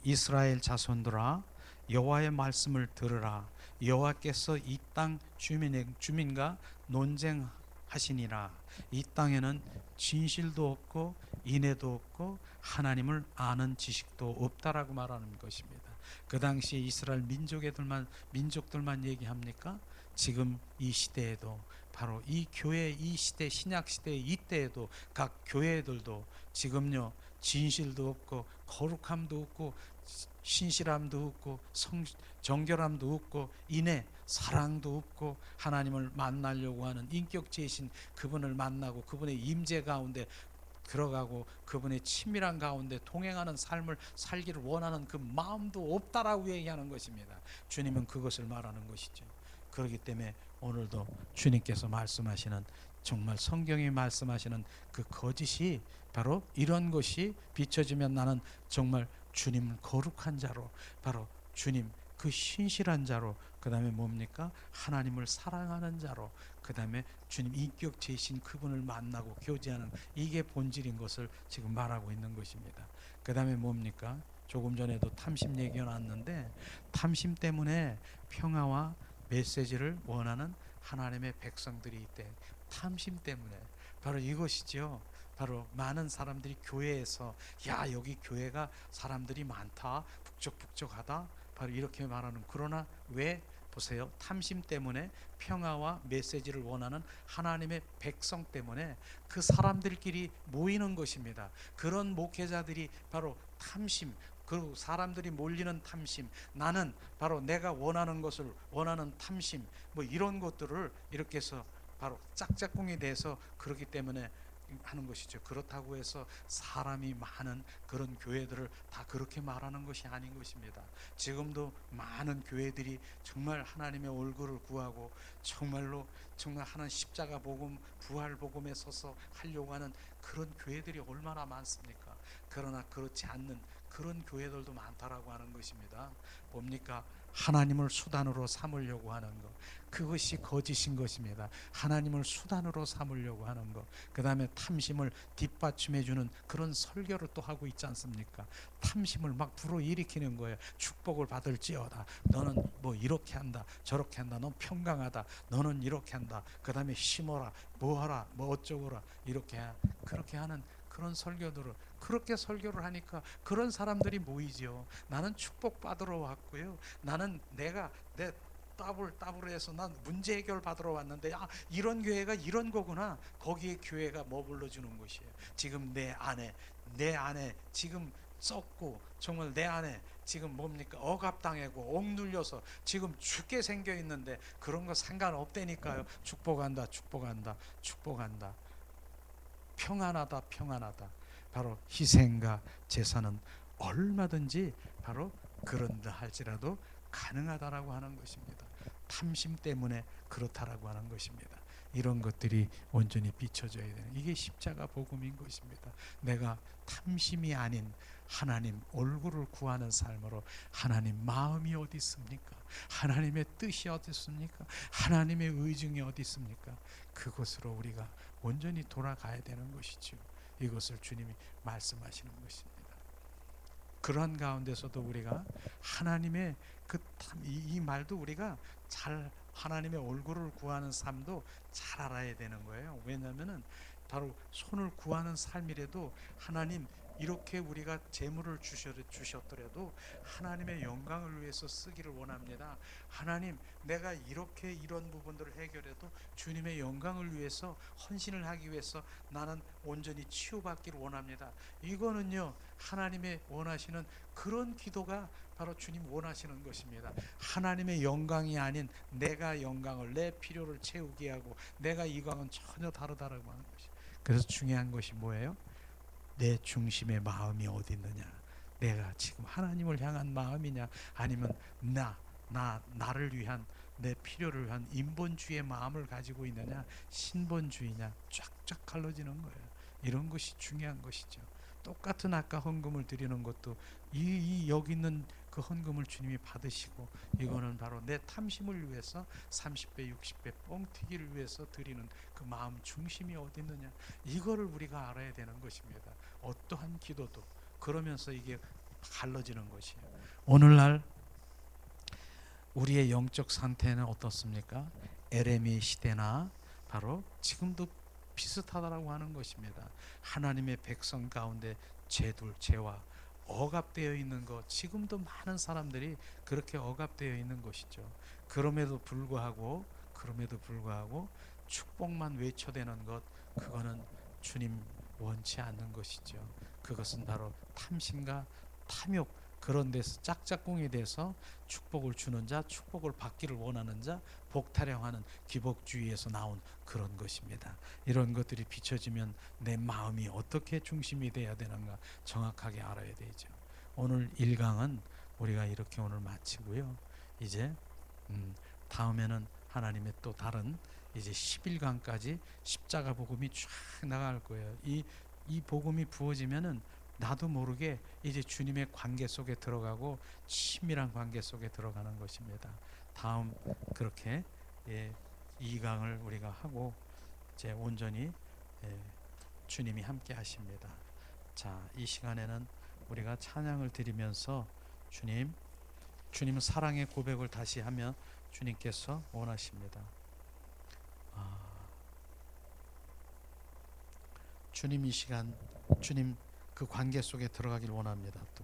이스라엘 자손들아 여호와의 말씀을 들으라. 여호와께서 이 땅 주민과 논쟁하시니라. 이 땅에는 진실도 없고 인애도 없고 하나님을 아는 지식도 없다라고 말하는 것입니다. 그 당시에 이스라엘 민족들만 얘기합니까? 지금 이 시대에도 바로 이 교회 이 시대 신약 시대 이때에도 각 교회들도 지금요 진실도 없고 거룩함도 없고 신실함도 없고 정결함도 없고 인애 사랑도 없고 하나님을 만나려고 하는 인격체이신 그분을 만나고 그분의 임재 가운데 들어가고 그분의 친밀한 가운데 동행하는 삶을 살기를 원하는 그 마음도 없다라고 얘기하는 것입니다. 주님은 그것을 말하는 것이죠. 그렇기 때문에 오늘도 주님께서 말씀하시는, 정말 성경이 말씀하시는 그 거짓이 바로 이런 것이 비춰지면 나는 정말 주님을 거룩한 자로, 바로 주님 그 신실한 자로, 그 다음에 뭡니까? 하나님을 사랑하는 자로, 그 다음에 주님 인격체이신 그분을 만나고 교제하는, 이게 본질인 것을 지금 말하고 있는 것입니다. 그 다음에 뭡니까? 조금 전에도 탐심 얘기가 나왔는데, 탐심 때문에 평화와 메시지를 원하는 하나님의 백성들이 있대. 탐심 때문에 바로 이것이죠. 바로 많은 사람들이 교회에서 야 여기 교회가 사람들이 많다, 북적북적하다, 바로 이렇게 말하는. 그러나 왜 보세요. 탐심 때문에 평화와 메시지를 원하는 하나님의 백성 때문에 그 사람들끼리 모이는 것입니다. 그런 목회자들이 바로 탐심, 그 사람들이 몰리는 탐심, 나는 바로 내가 원하는 것을 원하는 탐심, 뭐 이런 것들을 이렇게 해서 바로 짝짝꿍이 돼서 그렇기 때문에 하는 것이죠. 그렇다고 해서 사람이 많은 그런 교회들을 다 그렇게 말하는 것이 아닌 것입니다. 지금도 많은 교회들이 정말 하나님의 얼굴을 구하고 정말로 정말 하는 십자가 복음, 부활 복음에 서서 하려고 하는 그런 교회들이 얼마나 많습니까? 그러나 그렇지 않는 그런 교회들도 많다라고 하는 것입니다. 뭡니까? 하나님을 수단으로 삼으려고 하는 것, 그것이 거짓인 것입니다. 하나님을 수단으로 삼으려고 하는 것, 그 다음에 탐심을 뒷받침해 주는 그런 설교를 또 하고 있지 않습니까? 탐심을 막 불어일으키는 거예요. 축복을 받을지어다, 너는 뭐 이렇게 한다, 저렇게 한다, 넌 평강하다, 너는 이렇게 한다, 그 다음에 심어라, 뭐하라, 뭐 어쩌고라, 이렇게 그렇게 하는 그런 설교들을, 그렇게 설교를 하니까 그런 사람들이 모이죠. 나는 축복 받으러 왔고요, 나는 내가 내 따블해서 난 문제 해결 받으러 왔는데, 이런 교회가 이런 거구나. 거기에 교회가 머물러주는 것이에요. 지금 내 안에 지금 썩고 정말 내 안에 지금 뭡니까? 억압당하고 억눌려서 지금 죽게 생겨 있는데 그런 거 상관없다니까요. 축복한다, 축복한다, 축복한다. 평안하다, 평안하다. 바로 희생과 제사는 얼마든지 바로 그런다 할지라도 가능하다라고 하는 것입니다. 탐심 때문에 그렇다라고 하는 것입니다. 이런 것들이 온전히 비춰져야 되는, 이게 십자가 복음인 것입니다. 내가 탐심이 아닌 하나님 얼굴을 구하는 삶으로, 하나님 마음이 어디 있습니까? 하나님의 뜻이 어디 있습니까? 하나님의 의중이 어디 있습니까? 그곳으로 우리가 온전히 돌아가야 되는 것이죠. 이것을 주님이 말씀하시는 것입니다. 그러한 가운데서도 우리가 하나님의 이 말도 우리가 잘, 하나님의 얼굴을 구하는 삶도 잘 알아야 되는 거예요. 왜냐하면은 바로 손을 구하는 삶이라도 하나님 이렇게 우리가 재물을 주셨더라도 하나님의 영광을 위해서 쓰기를 원합니다. 하나님, 내가 이렇게 이런 부분들을 해결해도 주님의 영광을 위해서 헌신을 하기 위해서 나는 온전히 치유받기를 원합니다. 이거는요, 하나님의 원하시는 그런 기도가 바로 주님 원하시는 것입니다. 하나님의 영광이 아닌 내가 영광을, 내 필요를 채우게 하고, 내가 이광은 전혀 다르다라고 하는 것이. 그래서 중요한 것이 뭐예요? 내 중심의 마음이 어디 있느냐? 내가 지금 하나님을 향한 마음이냐, 아니면 나를 위한, 내 필요를 위한 인본주의의 마음을 가지고 있느냐, 신본주의냐, 쫙쫙 갈라지는 거예요. 이런 것이 중요한 것이죠. 똑같은 아까 헌금을 드리는 것도 여기 있는 그 헌금을 주님이 받으시고, 이거는 바로 내 탐심을 위해서 30배 60배 뻥튀기를 위해서 드리는 그 마음 중심이 어디 있느냐, 이거를 우리가 알아야 되는 것입니다. 어떠한 기도도 그러면서 이게 갈라지는 것이에요. 오늘날 우리의 영적 상태는 어떻습니까? 에레미 시대나 바로 지금도 비슷하다라고 하는 것입니다. 하나님의 백성 가운데 죄와 억압되어 있는 것, 지금도 많은 사람들이 그렇게 억압되어 있는 것이죠. 그럼에도 불구하고 축복만 외쳐대는 것, 그거는 주님 원치 않는 것이죠. 그것은 바로 탐심과 탐욕, 그런 데서 짝짝꿍이 돼서 축복을 주는 자, 축복을 받기를 원하는 자, 복타령하는 기복주의에서 나온 그런 것입니다. 이런 것들이 비춰지면 내 마음이 어떻게 중심이 돼야 되는가 정확하게 알아야 되죠. 오늘 1강은 우리가 이렇게 오늘 마치고요. 이제 다음에는 하나님의 또 다른 이제 11강까지 십자가 복음이 쫙 나갈 거예요. 이 복음이 부어지면은 나도 모르게 이제 주님의 관계 속에 들어가고 친밀한 관계 속에 들어가는 것입니다. 다음 그렇게 2강을 우리가 하고 이제 온전히 주님이 함께 하십니다. 자, 이 시간에는 우리가 찬양을 드리면서 주님은 사랑의 고백을 다시 하며 주님께서 원하십니다. 주님 이 시간 주님 그 관계 속에 들어가길 원합니다. 또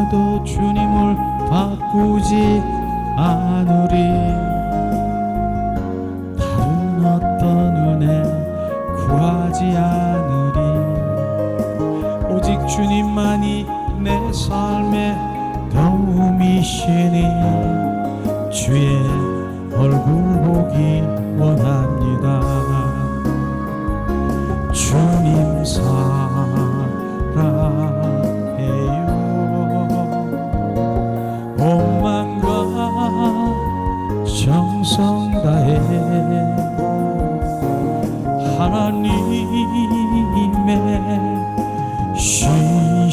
가도 주님을 바꾸지 않으리. 다른 어떤 은혜 구하지 않으리. 오직 주님만이 내 삶의 도움이시니 주의 얼굴 보기 원합니다. 주님 사랑해요. 온 마음과 정성 다해 하나님의 신실한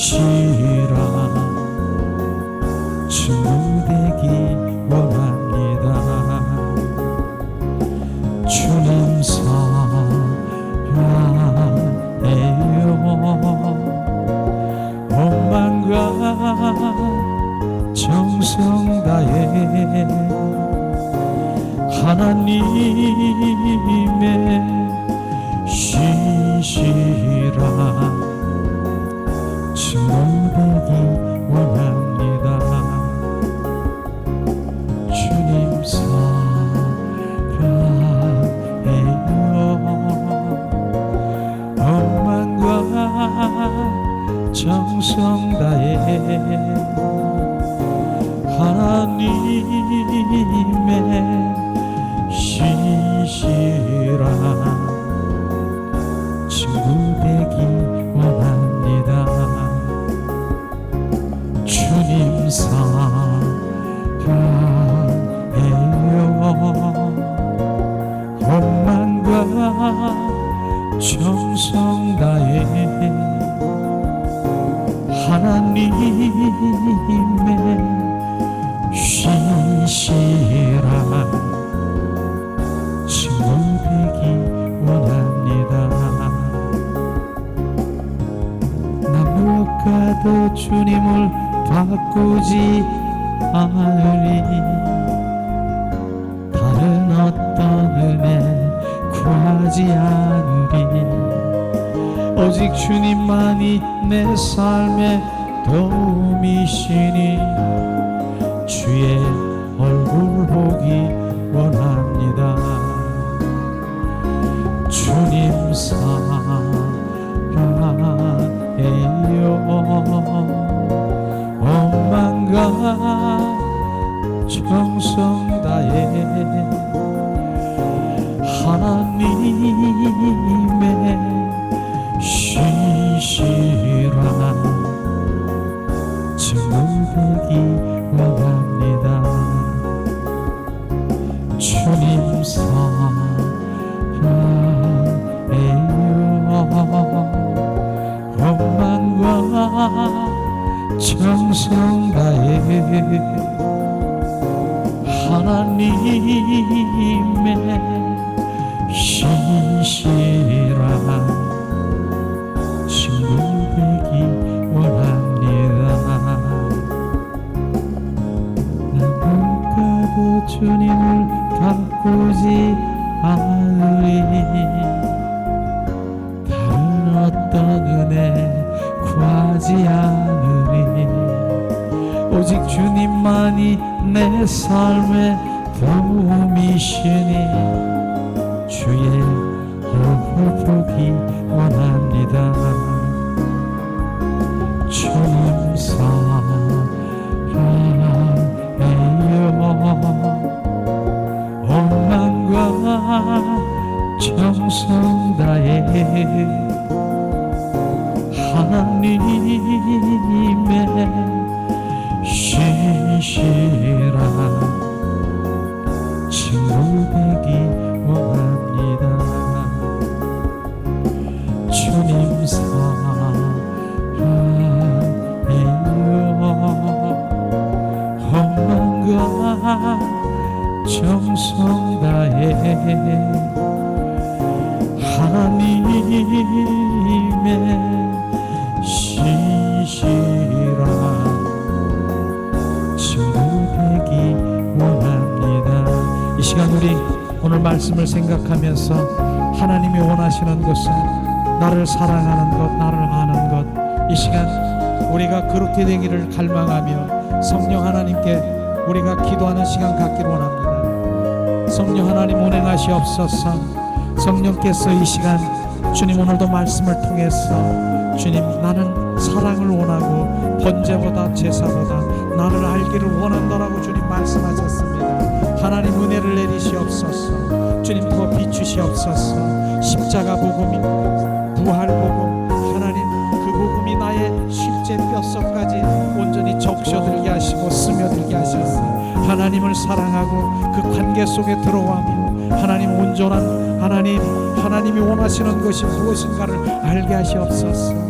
친구 되기 원합니다. 주님 사랑해요. 온 마음과 정성 다해 하나님의 신실한 친구 되기 원합니다. 주님 사랑해요. 온 마음과 정성 다해 하나님의 신실한 친구 되기 원합니다. 주님 사랑해요. 온 마음과 정성 다해 하나님의 신실한 친구 되기 원합니다. 나 무엇과도 주님을 바꾸지 않으리. 다른 어떤 은혜 구하지 않으리. 오직 주님만이 내 삶의 도움이시니 주의 얼굴 보기 원합니다. 주님 사랑해요. 온 마음과 정성 다해 하나님의 신실한 친구 되기 원합니다. 주님 사랑해요. 온 마음과 정성 다해 하나님의 신실한 친구 되기 원합니다. 나 누가도 주님을 바꾸지 않으리. 다른 어떤 은혜 구하지 않으리. 오직 주님만이 내 삶의 도움이시니 주의 얼굴 보기 원합니다. 주님 사랑해요. 온 마음과 정성 다해 하나님의 신실한 친구 되기 원합니다. 주님 사랑해요. 온 마음과 정성 다해 하나님의 신실한 친구 되기 원합니다. 이 시간 우리 오늘 말씀을 생각하면서 하나님이 원하시는 것은 나를 사랑하는 것, 나를 아는 것, 이 시간 우리가 그렇게 되기를 갈망하며 성령 하나님께 우리가 기도하는 시간 갖기를 원합니다. 성령 하나님 운행하시옵소서. 성령께서 이 시간 주님 오늘도 말씀을 통해서 주님 나는 사랑을 원하고 번제보다 제사보다 나를 알기를 원한다라고 주님 말씀하셨습니다. 하나님 은혜를 내리시옵소서. 주님 더 비추시옵소서. 십자가 복음이 부활 복음 하나님 그 복음이 나의 실제 뼛속까지 온전히 적셔들게 하시고 스며들게 하셔서 하나님을 사랑하고 그 관계 속에 들어가며 하나님 온전한 하나님이 원하시는 것이 무엇인가를 알게 하시옵소서.